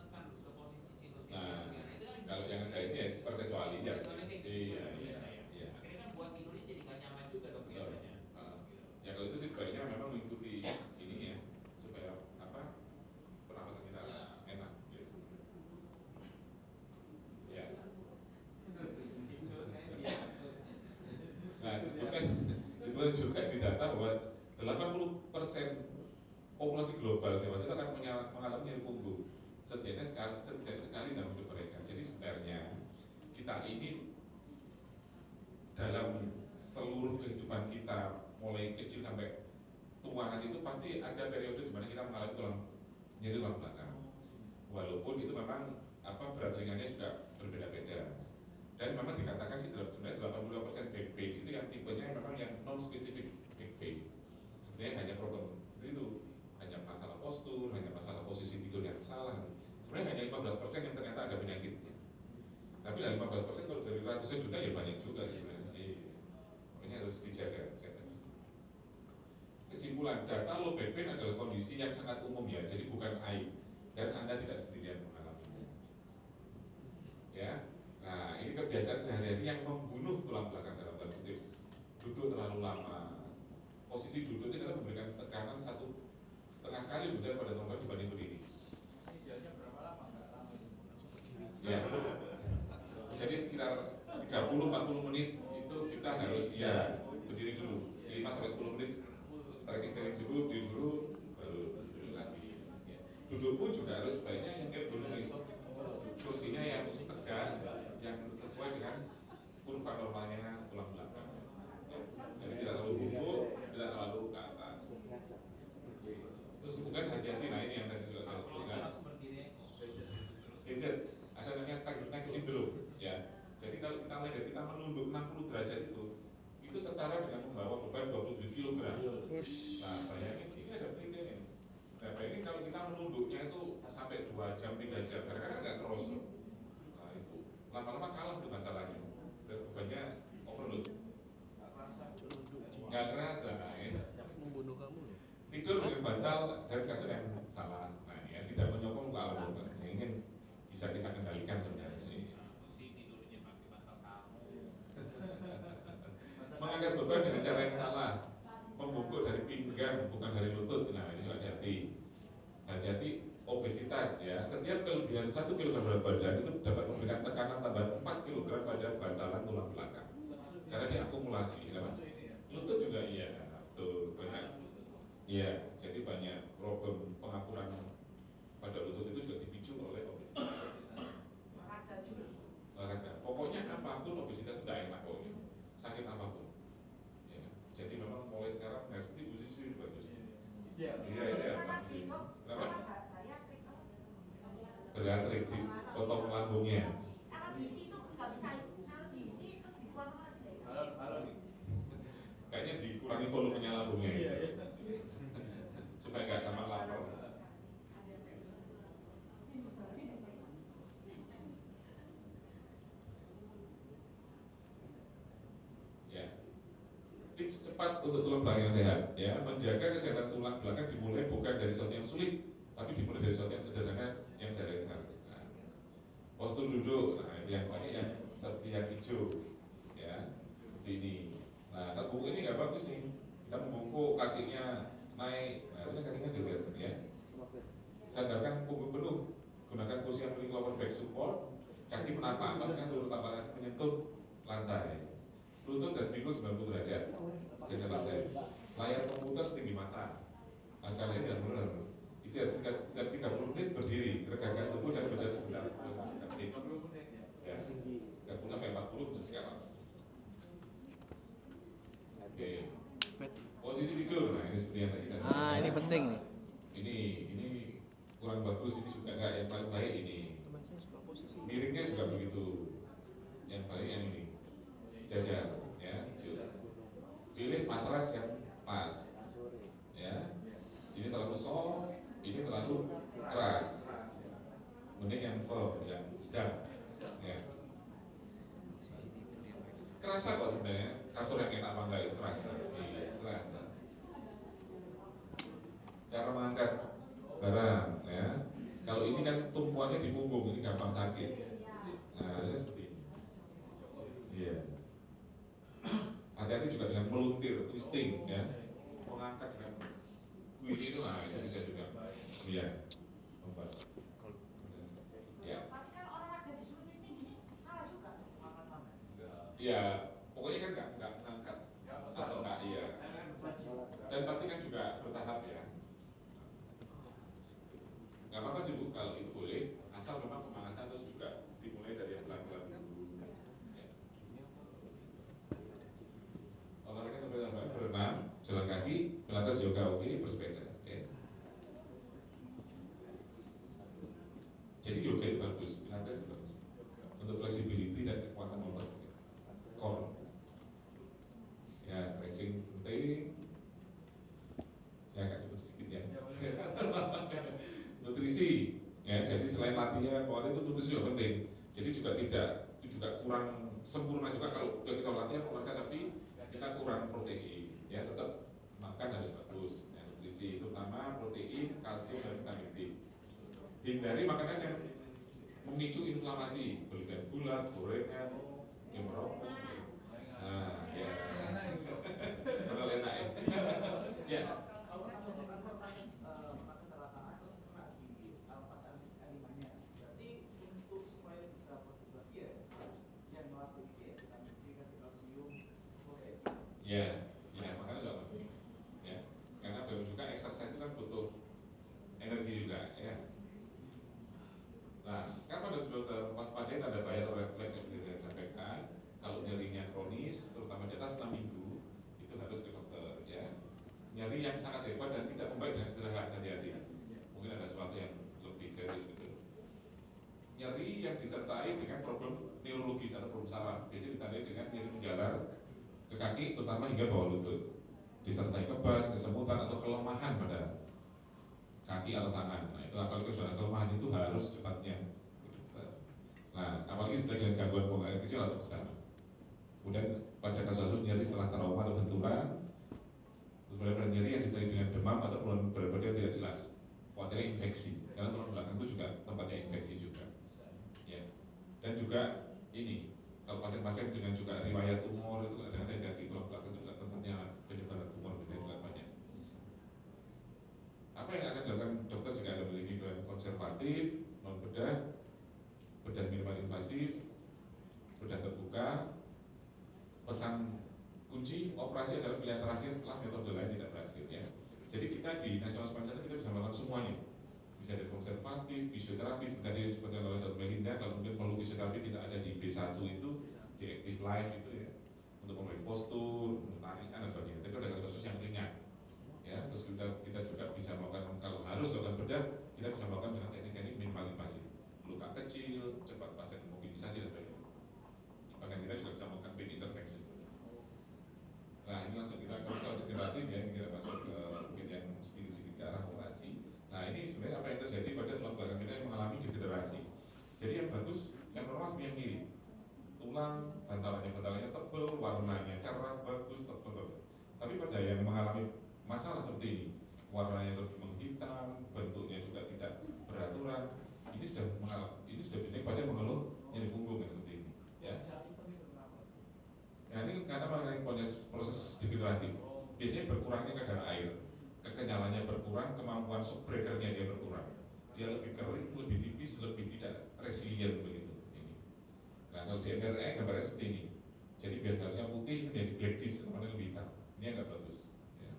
tekan ke posisi sinusnya. Nah, Itu kan kalau yang ada ini ya perkecuali ya. Iya. Akhirnya kan buat tidurnya jadi gak nyaman juga dong biasanya. Ya kalau itu sih sebaiknya memang mengikuti ini ya supaya pernapasan kita enak. Gitu. Ya. Nah disebutkan juga di data bahwa 80% populasi global dewasa itu akan mengalami nyeri punggung setidaknya sekali dalam hidup mereka. Jadi sebenarnya kita ini dalam seluruh kehidupan kita mulai kecil sampai tua nanti itu pasti ada periode di mana kita mengalami nyeri tulang belakang. Walaupun itu memang berat ringannya juga berbeda-beda. Dan memang dikatakan sih sebenarnya 82% back pain itu yang tipenya memang yang non spesifik back pain. Sebenarnya hanya problem seperti itu, hanya masalah postur, hanya masalah posisi tidur yang salah. Sebenarnya hanya 15% yang ternyata ada penyakitnya. Tapi dari 15% kalau dari ratusan juta ya banyak juga sih sebenarnya. Ini harus dijaga kesehatannya. Kesimpulan, data low back pain adalah kondisi yang sangat umum ya, jadi bukan aib dan Anda tidak sendirian mengalaminya. Ya, nah ini kebiasaan sehari-hari yang membunuh tulang belakang dalam tanda kutip. Duduk terlalu lama, posisi duduk itu kita memberikan tekanan 1,5 kali besar pada tulang belakang dibanding berdiri. Idealnya berapa lama? Nggak lama itu. Ya, jadi sekitar 30-40 menit itu kita harus berdiri dulu 5-10 menit stretching dulu, berdiri dulu, baru duduk lagi. Ya. Duduk pun juga harus sebaiknya yang ergonomis, kursinya yang tegak, yang sesuai dengan kurva normalnya tulang belakang. Ya. Jadi tidak terlalu bungkuk, tidak terlalu ke atas. Terus bukan hati-hati, nah ini yang tadi sudah saya sebutkan. Nah, bayangin ini ada penelitian. Nah, bayangin kalau kita menunduknya itu sampai 2 jam, 3 jam, kadang-kadang nggak kerasa. Nah, itu lama-lama kalah tuh bantalannya. Dan bebannya overload. Nggak kerasa, nah, ya. Membunuh kamu loh. Tidur dengan bantal dan kasur yang salah. Nah, ya tidak menyokong ke alam bawah. Yang ingin bisa kita kendalikan sebenarnya sih. Tidurnya pakai bantal kamu. Mengangkat beban dengan cara yang salah, membungkuk dari pinggang bukan dari lutut. Nah, ini juga hati-hati. Hati-hati obesitas ya. Setiap kelebihan 1 kg berat badan itu dapat memberikan tekanan tambahan 4 kg pada bantalan tulang belakang. Karena diakumulasi, kenapa? Lutut juga iya, tuh banyak. Iya, jadi banyak problem pengapuran pada lutut itu juga dipicu oleh obesitas. Olahraga juga. Olahraga. Pokoknya apapun obesitas tidak enak pokoknya. Sakit apapun. Ya. Jadi memang mulai sekarang nggak seperti Bu Sisi bagus. Iya, iya. Bariatrik, Dok. Kenapa? Bariatrik, Dok. Bariatrik di potong lambungnya. Kalau diisi itu nggak bisa, kalau diisi terus dibuang lagi deh. Kayaknya dikurangi volumenya lambungnya gitu. Supaya nggak gampang lapar. Ya. Tips cepat untuk tulang belakang yang sehat ya. Menjaga kesehatan tulang belakang dimulai bukan dari sesuatu yang sulit, tapi dimulai dari sesuatu yang sederhana yang sehari-hari kita lakukan. Postur duduk, nah itu yang pakai yang seperti yang hijau ya, seperti ini. Nah, kalau buku ini nggak bagus nih. Kita membungkuk kakinya naik, nah harusnya kakinya sejajar ya. Sandarkan punggung penuh, gunakan kursi yang memiliki lower back support, kaki menapak, pastikan seluruh tapak kaki menyentuh lantai. Lutut dan pinggul 90 derajat. Sejajar lantai. Layar komputer setinggi mata. Angka lain tidak benar. Istirahat setiap 30 menit berdiri, regangkan tubuh dan berjalan sebentar. 30 menit. Ya. 30 sampai 40 masih nggak apa-apa. Oke. Posisi tidur, nah ini seperti yang tadi saya sampaikan. Ini penting nih. Ini kurang bagus, ini juga enggak. Yang paling baik ini. Teman saya suka posisi. Miringnya juga begitu. Yang paling yang ini sejajar, ya. Pilih matras yang pas, ya. Ini terlalu soft, ini terlalu keras. Mending yang firm, yang sedang, ya. Kerasa kok sebenarnya kasur yang enak apa enggak itu kerasa. Iya, kerasa. Cara mengangkat barang, ya. Kalau ini kan tumpuannya di punggung, ini gampang sakit. Nah, harusnya seperti ini. Iya. Hati-hati juga dengan meluntir, twisting, ya. Mengangkat dengan wih itu, nah itu bisa juga. Iya. Membuat. Ya. Tapi kan olahraga disuruh twisting gini salah juga. Ya, pokoknya kan nggak ngangkat atau nggak iya. Dan pastikan juga bertahap ya. Nggak apa-apa sih Bu, kalau itu boleh, asal memang pemanasan terus juga dimulai dari yang pelan-pelan dulu. Ya. Olahraga tambahan berenang, jalan kaki, pilates, yoga oke, bersepeda. Ya. Jadi yoga itu bagus, pilates itu bagus untuk flexibility dan kekuatan otot juga. Core. Ya, stretching penting. Saya agak cepat sedikit ya. Nutrisi, ya. Jadi selain latihan, pola itu nutrisi juga penting. Jadi juga tidak, itu juga kurang sempurna juga kalau kita latihan olahraga tapi kita kurang protein. Ya, tetap makan harus bagus. Ya, nutrisi terutama protein, kalsium dan vitamin D. Hindari makanan yang memicu inflamasi, berlebihan gula, gorengan, yang merokok. Nah, ya. Benar enak ya. Ya. Ya, ya makanya juga penting. Ya, karena baru juga exercise itu kan butuh energi juga, ya. Nah, kapan harus dokter waspadai tanda bahaya atau refleks yang saya sampaikan. Kalau nyerinya kronis, terutama di atas 6 minggu, itu harus ke dokter, ya. Nyeri yang sangat hebat dan tidak membaik dengan istirahat, hati-hati. Mungkin ada sesuatu yang lebih serius gitu. Nyeri yang disertai dengan problem neurologis atau problem saraf, biasanya ditandai dengan nyeri menjalar ke kaki, terutama hingga bawah lutut. disertai kebas, kesemutan atau kelemahan pada kaki atau tangan. Nah itu apalagi sudah kelemahan itu harus cepatnya ke dokter. Nah apalagi setelah dengan gangguan buang air kecil atau besar. Kemudian pada kasus nyeri setelah trauma atau benturan, terus pada nyeri yang disertai dengan demam atau penurunan berat badan yang tidak jelas, khawatirnya infeksi, karena tulang belakang itu juga tempatnya infeksi juga. Ya. Dan juga ini, kalau pasien-pasien dengan juga riwayat tumor itu kadang-kadang dari tulang belakang itu juga tempatnya penyebaran tumor juga banyak. Apa yang akan dilakukan dokter jika ada memiliki keluhan konservatif, non bedah, bedah minimal invasif, bedah terbuka? Pesan kunci operasi adalah pilihan terakhir setelah metode lain tidak berhasil ya. Jadi kita di National Spine Center kita bisa melakukan semuanya. Bisa dari konservatif, fisioterapi seperti tadi disebutkan oleh Dr. Melinda. Kalau mungkin perlu fisioterapi kita ada di B1 itu di Active Life itu ya, untuk memulai postur, tarikan dan sebagainya. Tapi ada kasus yang ringan ya. Terus kita juga bisa melakukan, kalau harus melakukan bedah, kita bisa melakukan dengan teknik-teknik minimal invasif, luka kecil, cepat pasien mobilisasi dan sebagainya. Bahkan kita juga bisa melakukan pain intervention. Nah ini langsung kita kalau degeneratif ya, ini kita masuk ke mungkin yang sedikit-sedikit ke arah operasi. Nah ini sebenarnya apa yang terjadi pada tulang belakang kita yang mengalami degenerasi. Jadi yang bagus, yang normal sebenarnya yang kiri. Tulang bantalannya tebal, warnanya cerah, bagus, tebal. Tapi pada yang mengalami masalah seperti ini, warnanya lebih menghitam, bentuknya juga tidak beraturan, ini sudah biasanya pasien mengeluh nyeri punggung yang seperti ini. Ya. Nah ini karena mengenai proses degeneratif, biasanya berkurangnya kadar air, kekenyalannya berkurang, kemampuan shock breakernya dia berkurang, dia lebih kering, lebih tipis, lebih tidak resilient begitu. Ini. Nah kalau di MRI gambarnya seperti ini, jadi biasanya putih ini menjadi black disc, namanya lebih hitam. Ini agak bagus. Ya.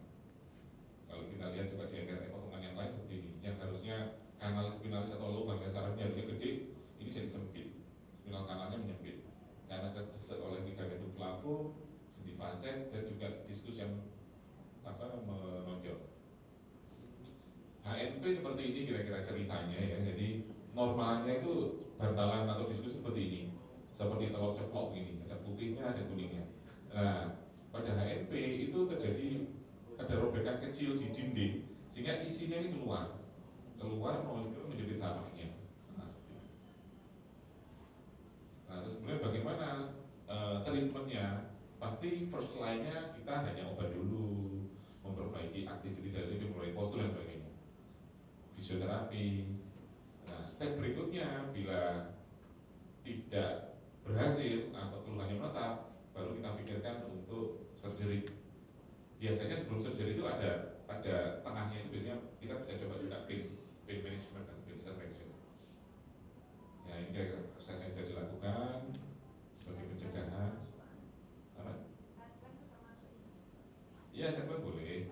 Kalau kita lihat juga di MRI potongan yang lain seperti ini, yang harusnya kanal spinalis atau lubangnya sarafnya harusnya gede, ini jadi sempit, spinal kanalnya menyempit. Karena terdesak oleh ligamentum flavum, sendi facet dan juga diskus yang menonjol. HNP seperti ini kira-kira ceritanya ya. Jadi normalnya itu bantalan atau diskus seperti ini, seperti telur ceplok ini, ada putihnya, ada kuningnya. Nah, pada HNP itu terjadi ada robekan kecil di dinding sehingga isinya ini keluar menjepit sarafnya. Nah, terus kemudian bagaimana treatmentnya? Pasti first line-nya kita hanya obat dulu, memperbaiki activity daily, memulai postur dan sebagainya, fisioterapi. Nah, step berikutnya bila tidak berhasil atau keluhannya menetap, baru kita pikirkan untuk surgery. Biasanya sebelum surgery itu ada tengahnya itu biasanya kita bisa coba juga pain management atau pain intervention. Ya ini kira-kira proses yang bisa dilakukan sebagai pencegahan. Apa? Iya, segmen boleh.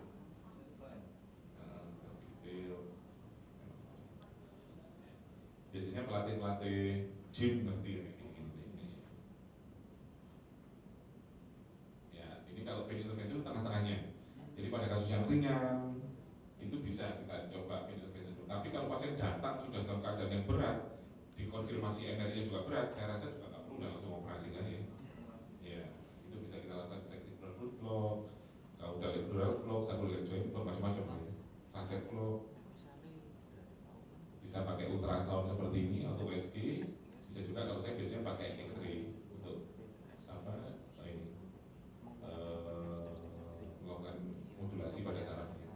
Detail. Biasanya pelatih gym ngerti ya ini di sini. Ya, ini kalau pain intervention itu tengah-tengahnya. Jadi pada kasus yang ringan itu bisa kita coba pain intervention. Tapi kalau pasien datang sudah dalam keadaan yang berat, dikonfirmasi MRI-nya juga berat, saya rasa juga nggak perlu langsung operasi saja. Ya, itu bisa kita lakukan selective root block, kalau udah epidural block, satu joint block, macam-macam ya. Facet block, bisa pakai ultrasound seperti ini atau USG, bisa juga kalau saya biasanya pakai X-ray untuk ini melakukan modulasi pada sarafnya.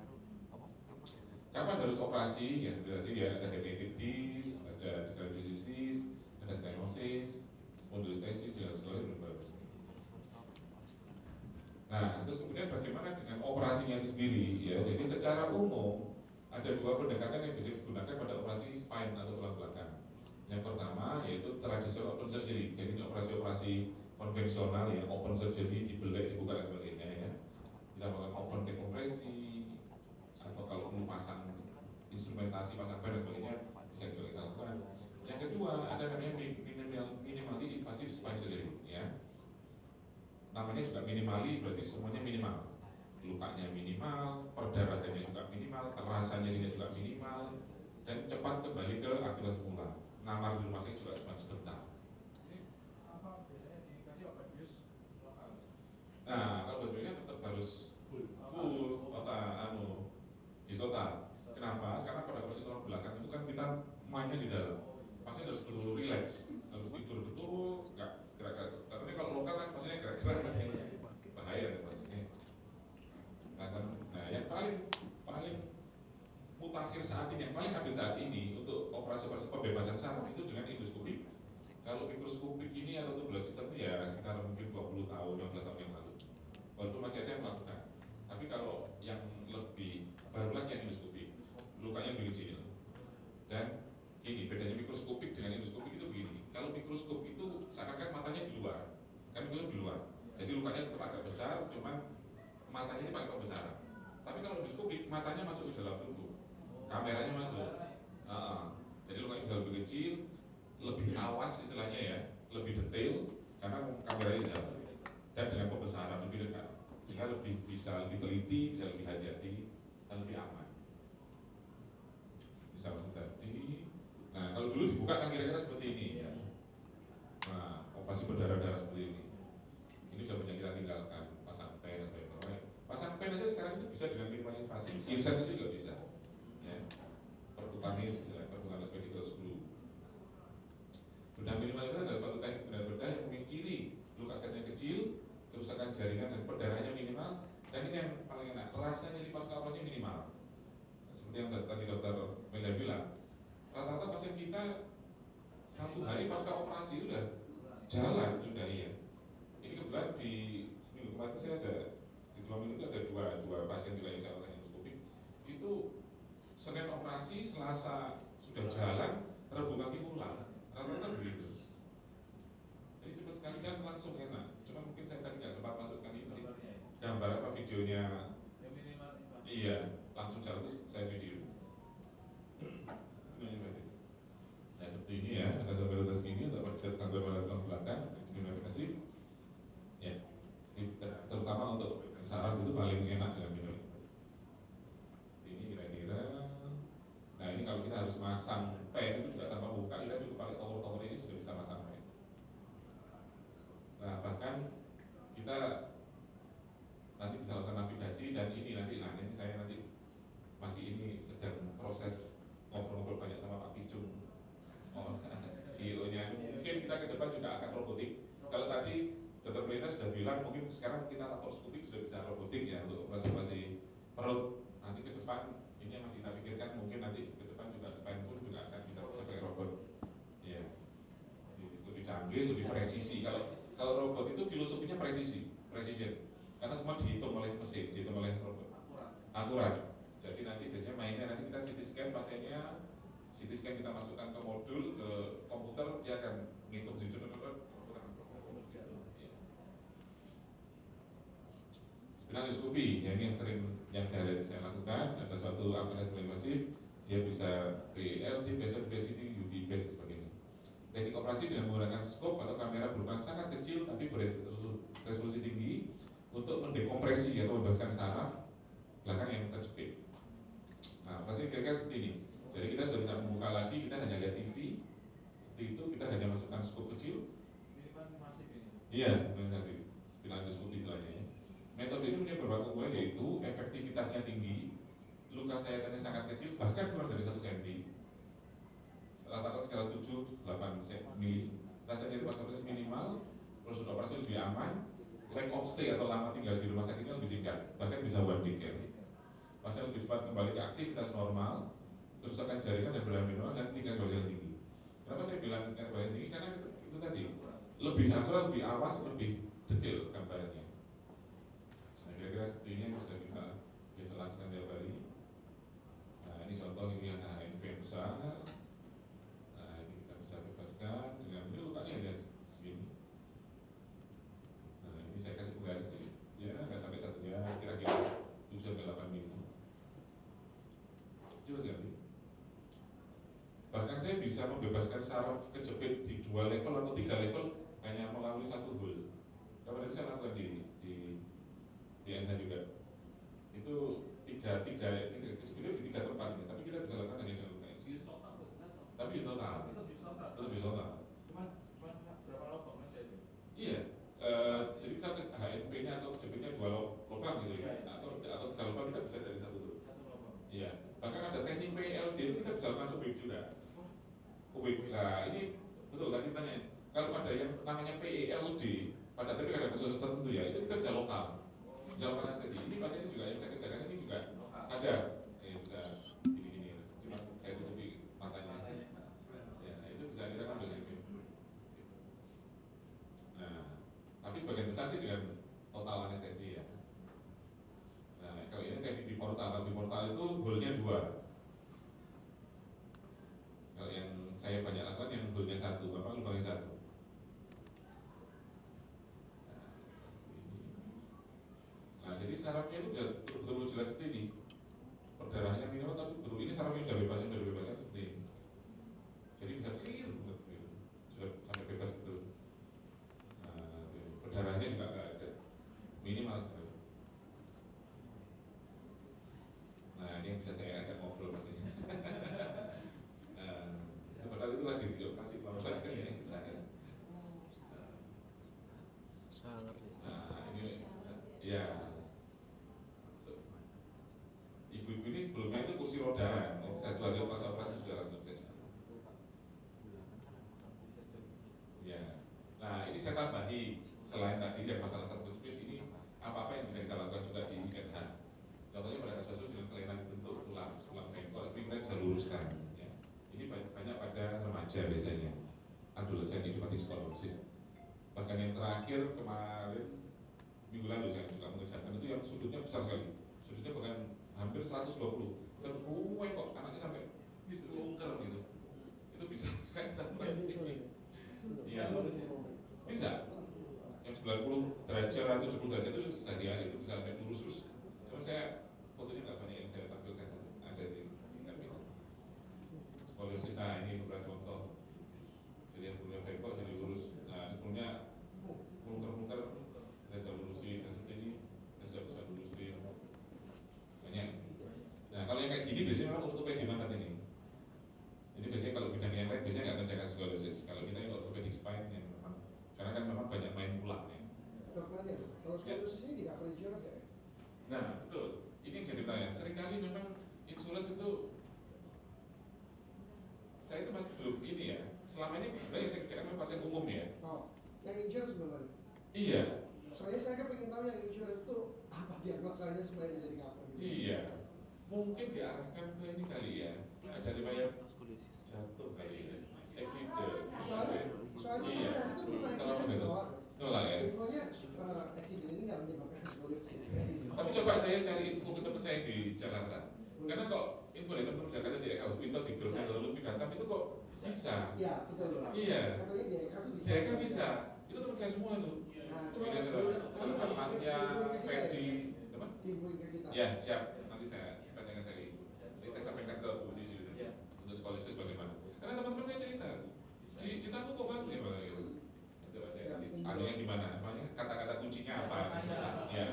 Kapan harus operasi? Ya seperti tadi ya, ada herniated disc, ada degenerative, ada stenosis, spondylolisthesis dan sebagainya harus. Nah, terus kemudian bagaimana dengan operasinya itu sendiri? Ya, jadi secara umum ada dua pendekatan yang bisa digunakan pada operasi spine atau tulang belakang. Yang pertama yaitu tradisional open surgery. Jadi operasi-operasi konvensional ya, open surgery, dibelah, dibuka dan sebagainya ya. Kita melakukan open dekompresi atau kalau perlu pasang instrumentasi, pasang band dan sebagainya bisa juga kita lakukan. Yang kedua ada namanya minimally invasive spine surgery ya. Namanya juga minimally berarti semuanya minimal. Lukanya minimal, perdarahannya juga minimal, kerasannya juga minimal, dan cepat kembali ke aktivitas semula. Ngamar di rumah sakit juga cuma sebentar. Apa biasanya dikasih obat bius lokal? Nah, kalau sebenarnya tetap harus full mutakhir saat ini, yang paling update saat ini untuk operasi-operasi pembebasan saraf itu dengan endoskopik. Kalau mikroskopik ini atau tubular sistem itu ya sekitar mungkin 20 tahun, 15 tahun yang lalu. Walaupun masih ada yang melakukan. Tapi kalau yang lebih baru lagi yang endoskopik, lukanya lebih kecil. Dan gini, bedanya mikroskopik dengan endoskopik itu begini. Kalau mikroskop itu seakan-akan matanya di luar, kan itu di luar. Jadi lukanya tetap agak besar, cuman matanya ini pakai pembesaran. Tapi kalau endoskopik, matanya masuk ke dalam tubuh, kameranya masuk. Jadi lukanya bisa lebih kecil, lebih awas istilahnya ya, lebih detail karena kameranya di dalam. Dan dengan pembesaran lebih dekat, sehingga bisa lebih teliti, bisa lebih hati-hati, dan lebih aman. Bisa maksud tadi. Nah, kalau dulu dibuka kan kira-kira seperti ini ya. Nah, operasi berdarah-darah seperti ini. Ini sudah banyak kita tinggalkan, pasang pen dan sebagainya. Pasang pen aja sekarang itu bisa dengan minimal invasif, irisan kecil juga bisa. Ya. Perkutanis istilahnya, perkutanis medical screw. Bedah minimal itu adalah suatu teknik bedah yang memiliki luka setnya kecil, kerusakan jaringan dan perdarahannya minimal. Dan ini yang paling enak, rasa nyeri pasca operasi minimal. Seperti yang tadi dokter Melia bilang, rata-rata pasien kita 1 hari pasca operasi udah jalan sudah iya. Ini kebetulan di seminggu kemarin saya ada di 2 minggu itu ada dua pasien juga yang saya lakukan endoskopik. Itu Senin operasi, Selasa sudah jalan, Rabu kaki pulang. Rata-rata begitu. Jadi cepat sekali dan langsung enak. Cuma mungkin saya tadi nggak sempat masukkan ini sih. Gambar apa videonya? Iya, langsung jalan terus saya video. Nah seperti ini ya, ada gambar ini untuk gambar belakang belakang, invasif. Ya, terutama untuk saraf itu paling enak dengan minum. Seperti ini kira-kira. Nah ini kalau kita harus masang pen itu juga tanpa buka, kita cukup pakai tower-tower ini sudah bisa masang pen. Nah bahkan kita nanti bisa lakukan navigasi dan ini nanti, nah ini saya nanti masih ini sedang proses ngobrol-ngobrol banyak sama Pak Picung, CEO-nya. Mungkin kita ke depan juga akan robotik. Kalau tadi Dr. Melina sudah bilang mungkin sekarang kita laparoskopik sudah bisa robotik ya untuk operasi perut. Nanti ke depan ini yang masih kita pikirkan, mungkin nanti ke depan juga spine pun juga akan kita bisa pakai robot. Ya, lebih canggih, lebih presisi. Kalau robot itu filosofinya precision. Karena semua dihitung oleh mesin, dihitung oleh robot. Akurat. Jadi nanti biasanya mainnya nanti kita CT scan pasiennya, CT scan kita masukkan ke modul ke komputer, dia akan ngitung sih. Spinal endoskopi, ya ini yang saya lakukan, ada suatu aplikasi invasif, dia bisa PLD, BSD, UV, BES dan sebagainya. Teknik operasi dengan menggunakan scope atau kamera berukuran sangat kecil tapi beresolusi tinggi untuk mendekompresi atau membebaskan saraf belakang yang terjepit. Nah, operasi kira-kira seperti ini. Jadi kita sudah tidak membuka lagi, kita hanya lihat TV. Seperti itu, kita hanya masukkan scope kecil. Ini kan masif ini. Iya, masif. Spinal endoskopi istilahnya. Metode ini punya beberapa keunggulan, yaitu efektivitasnya tinggi, luka sayatannya sangat kecil, bahkan kurang dari 1 cm. Rata-rata skala 7-8 mili. Rasa nyeri pas operasi minimal, prosedur operasi lebih aman, length of stay atau lama tinggal di rumah sakitnya lebih singkat, bahkan bisa one day care. Pasien lebih cepat kembali ke aktivitas normal, kerusakan jaringan dan berat minimal dan tingkat kebahagiaan tinggi. Kenapa saya bilang tingkat kebahagiaan tinggi? Karena itu tadi lebih akurat, lebih awas, lebih detail gambarnya. Nah, kira-kira seperti ini yang sudah kita biasa lakukan tiap hari. Nah ini contoh, ini ada HNP yang besar. Nah ini kita bisa bebaskan dengan ini lukanya ada segini. Nah ini saya kasih penggaris sedikit, ya nggak sampai 1 jam, kira-kira 7-8 minggu. Kecil sekali. Bahkan saya bisa membebaskan saraf kejepit di 2 level atau 3 level hanya melalui 1 hole. Kemarin saya lakukan di NH juga. Itu tiga kejepitnya di 3 tempat ini, tapi kita bisa lakukan hanya dengan luka ini. Tapi bisa total. Tetap bisa total. Cuman berapa lubang aja itu? Iya. Jadi bisa HNP-nya atau kejepitnya 2 lubang gitu ya, atau 3 lubang kita bisa dari 1 dulu. Iya. Bahkan ada teknik PLD itu kita bisa lakukan UWIC juga. UWIC. Nah ini betul tadi tanya. Kalau pada yang namanya PELD, pada tapi ada kasus tertentu ya, itu kita bisa lokal. Bisa lokal anestesi. Ini pasiennya juga yang saya kerjakan ini juga sadar. Bisa gini-gini. sarafnya itu betul-betul jelas seperti ini. Perdarahannya minimal tapi betul ini sarafnya sudah bebas, yang sudah dibebaskan seperti ini. Jadi bisa clear betul gitu. Sudah sampai bebas betul. Nah, perdarahannya juga nggak ada, minimal sekali. Nah ini yang bisa saya ajak ngobrol maksudnya. Padahal itu lagi di operasi pelan-pelan yang saya. Sangat sih. Nah ini ya. Ibu-ibu ini sebelumnya itu kursi roda, satu hari pas operasi sudah langsung saja. Ya, nah ini saya tambahi selain tadi yang masalah satu spesies ini apa-apa yang bisa kita lakukan juga di NH. Contohnya pada kasus dengan kelainan bentuk tulang bengkok, tapi kita bisa luruskan. Ya. Ini banyak pada remaja biasanya, adolesen idiopathic scoliosis. Bahkan yang terakhir kemarin minggu lalu saya juga mengerjakan itu yang sudutnya besar sekali, sudutnya bahkan hampir 120. Sampai kok anaknya sampai gitu lungker gitu. Itu bisa juga kita lakukan di sini. Iya, bisa. Yang 90 derajat atau 70 derajat itu sehari-hari itu bisa sampai lurus terus. Cuma saya fotonya nggak banyak yang saya tampilkan, ada sih nggak bisa. Skoliosis, nah ini beberapa contoh. Jadi yang sebelumnya bengkok jadi lurus. Nah sebelumnya lungker-lungker kita bisa lurusin, seperti ini kita bisa lurusin. Banyak. Nah kalau yang kayak gini biasanya memang ortopedi banget ini. Ini biasanya kalau bidang yang lain biasanya nggak kerjakan skoliosis. Kalau kita yang ortopedic spine yang memang karena kan memang banyak main tulang ya. Dokternya, kalau skoliosis ini di cover insurance ya? Nah betul. Ini yang jadi pertanyaan. Seringkali memang insurance itu saya itu masih belum ini ya. Selama ini sebenarnya saya kerjakan memang pasien umum ya. Oh, yang insurance belum ada? Iya. Soalnya saya kan pengen tahu yang insurance itu apa diagnosanya supaya bisa di cover gitu. Iya. Mungkin diarahkan ke ini kali ya. Ada riwayat jatuh kali ya. Accident. Soalnya Iya. itu tentang Kalau accident begitu. doang. Betul lah ya. Infonya accident ini nggak menyebabkan skoliosis. Tapi coba saya cari info ke teman saya di Jakarta. Karena kok info dari teman-teman Jakarta di Eka Hospital di grup atau Lutfi Batam itu kok bisa. Iya, betul. Iya. Katanya di Eka tuh bisa. Di Eka bisa. Itu teman saya semua tuh. Nah, coba Ini adalah tempatnya Fedi. Apa? infoin ke kita. Ya siap. Nanti saya tanyakan saya itu. Nanti saya sampaikan ke Bu Sisi untuk skoliosis bagaimana. Karena teman-teman saya cerita di tahu kok bagus ya Pak gitu. Coba saya anunya gimana? Apanya? Kata-kata kuncinya apa? Ya.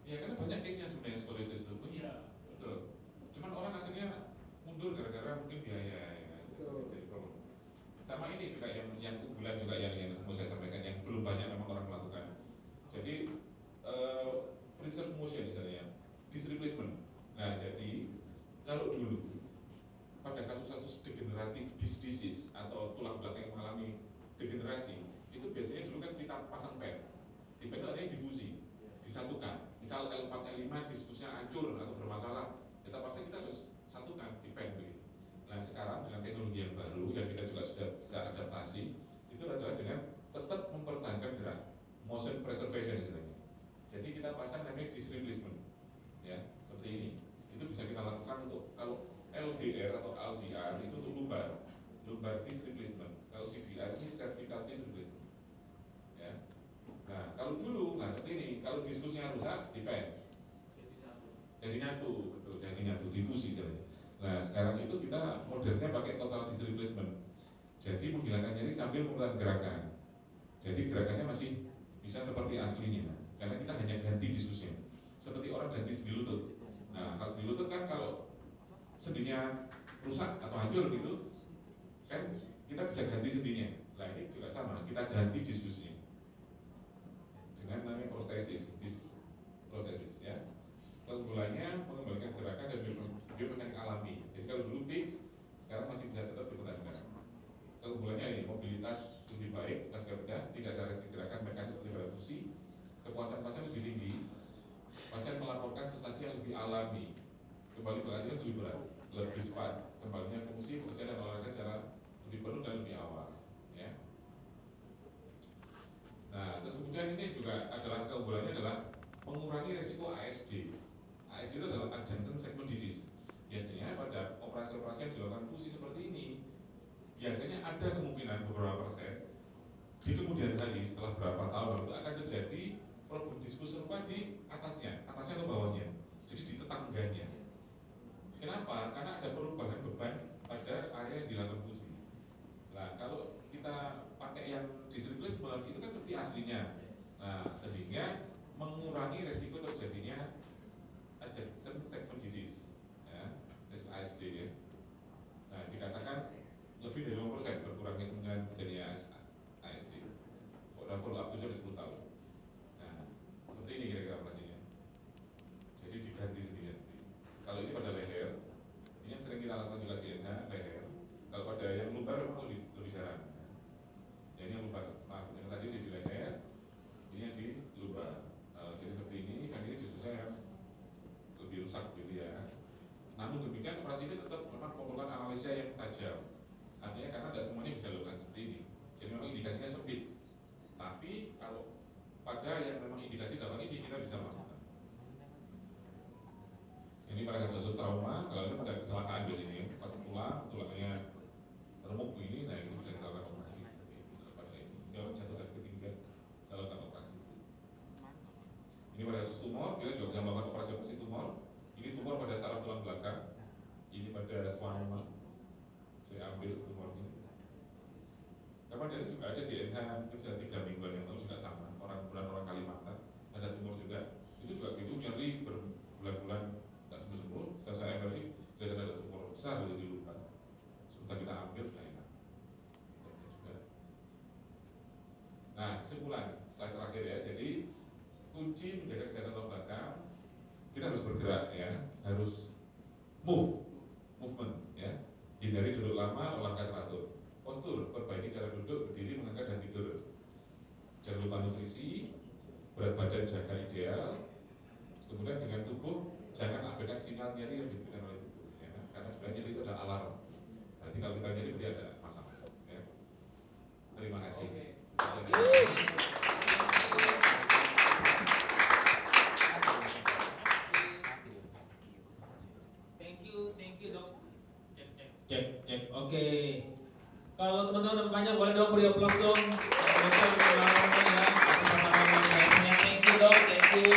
Ya karena banyak case-nya sebenarnya skoliosis itu. Oh iya, betul. Cuman orang akhirnya mundur gara-gara mungkin biaya ya. Itu jadi problem. Sama ini juga yang unggulan juga yang mau saya sampaikan yang belum banyak memang orang melakukan. Jadi preserve motion misalnya, disc replacement. Nah jadi kalau dulu pada kasus-kasus degeneratif disc disease atau tulang belakang yang mengalami degenerasi itu biasanya dulu kan kita pasang pen. Di pen itu artinya difusi, disatukan. Misal L4, L5 diskusnya hancur atau bermasalah, kita pasang kita harus satukan di pen begitu. Nah sekarang dengan teknologi yang baru yang kita juga sudah bisa adaptasi, itu adalah dengan tetap mempertahankan gerak, motion preservation istilahnya. Jadi kita pasang namanya disc replacement, ya seperti ini. Itu bisa kita lakukan untuk kalau LDR atau LDR itu untuk lumbar disc replacement. Kalau CDR ini cervical disc replacement. Ya. Nah kalau dulu, nah seperti ini, kalau diskusnya rusak di pen, jadi nyatu, betul, jadi nyatu, difusi istilahnya. Nah sekarang itu kita modernnya pakai total disc replacement. Jadi menghilangkan nyeri sambil menggunakan gerakan. Jadi gerakannya masih bisa seperti aslinya, karena kita hanya ganti diskusnya. Seperti orang ganti sendi lutut. Nah kalau sendi lutut kan kalau sendinya rusak atau hancur gitu, kan kita bisa ganti sendinya. Nah ini juga sama, kita ganti diskusinya dengan namanya prostesis, prostesis ya. Keunggulannya mengembalikan gerakan dan biomekanik alami. Jadi kalau dulu fix, sekarang masih bisa tetap dipertahankan. Keunggulannya ini mobilitas lebih baik pasca bedah, tidak ada reaksi gerakan mekanis seperti pada fusi, kepuasan pasien lebih tinggi, pasien melaporkan sensasi yang lebih alami, kembali beraktivitas lebih berat, lebih cepat, kembalinya fungsi bekerja dan olahraga secara lebih penuh dan lebih awal. Ya. Nah, terus kemudian ini juga adalah keunggulannya adalah mengurangi resiko ASD. ASD itu adalah adjacent segment disease. Biasanya pada operasi-operasi yang dilakukan fusi seperti ini, biasanya ada kemungkinan beberapa persen di kemudian hari setelah berapa tahun itu akan terjadi problem diskusi serupa di atasnya atau bawahnya. Jadi di tetangganya. Kenapa? Karena ada perubahan beban pada area yang dilakukan fusi. Nah, kalau kita pakai yang displacement itu kan seperti aslinya. Nah, sehingga mengurangi resiko terjadinya adjacent segment disease, ya, ASD ya. Nah, dikatakan lebih dari 5% berkurangnya kemungkinan terjadinya ASD. Dan follow up 7 sampai 10 tahun. Nah, seperti ini kira-kira operasinya. Jadi diganti sendiri. Kalau ini pada leher, ini yang sering kita lakukan juga di NH, leher. Kalau pada yang lumbar memang lebih jarang. Ya, ini yang lumbar, maaf, yang tadi di leher, ini yang di lumbar. Jadi seperti ini, kan ini diskusinya yang lebih rusak gitu ya. Namun demikian operasi ini tetap memang memerlukan analisa yang tajam. Artinya karena tidak semuanya bisa dilakukan seperti ini. Jadi memang indikasinya sempit. Tapi kalau pada yang memang indikasi dalam ini kita bisa melakukan. Ini pada kasus trauma, kalau ini pada kecelakaan biasanya, patah tulangnya remuk ini, nah ini bisa kita lakukan operasi seperti ini. Pada ini orang jatuh dari ketinggian, bisa lakukan operasi. Ini pada kasus tumor, kita juga bisa melakukan operasi tumor. Ini tumor pada saraf tulang belakang, ini pada schwannoma. Saya ambil tumor ini. Kapan dari juga ada di NH, mungkin sudah 3 mingguan yang lalu juga sama. Orang Kalimantan ada tumor juga. Itu juga gitu nyeri berbulan-bulan nggak sembuh-sembuh. Setelah MRI kelihatan ada tumor besar di lupa. Sebentar kita ambil sudah enak. Nah, kesimpulan slide terakhir ya. Jadi kunci menjaga kesehatan tulang belakang, kita harus bergerak ya, harus movement ya. Hindari duduk lama, olahraga teratur. Postur, perbaiki cara duduk, berdiri, mengangkat dan tidur. Jangan lupa nutrisi, berat badan jaga ideal. Kemudian dengan tubuh, jangan abaikan sinyal nyeri yang diberikan oleh tubuh ya. Karena sebenarnya nyeri itu adalah alarm. Berarti kalau kita nyeri berarti ada masalah ya. Terima kasih. Thank you dok. Cek. Oke. Kalau teman-teman ada pertanyaan boleh dong beri aplaus dong. Dokter ya. Thank you dok, thank you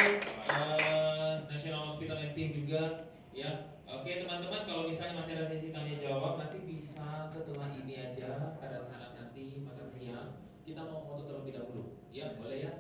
National Hospital and Team juga ya. Oke teman-teman, kalau misalnya masih ada sesi tanya jawab nanti bisa setelah ini aja pada saat nanti makan siang kita mau foto terlebih dahulu. Ya boleh ya.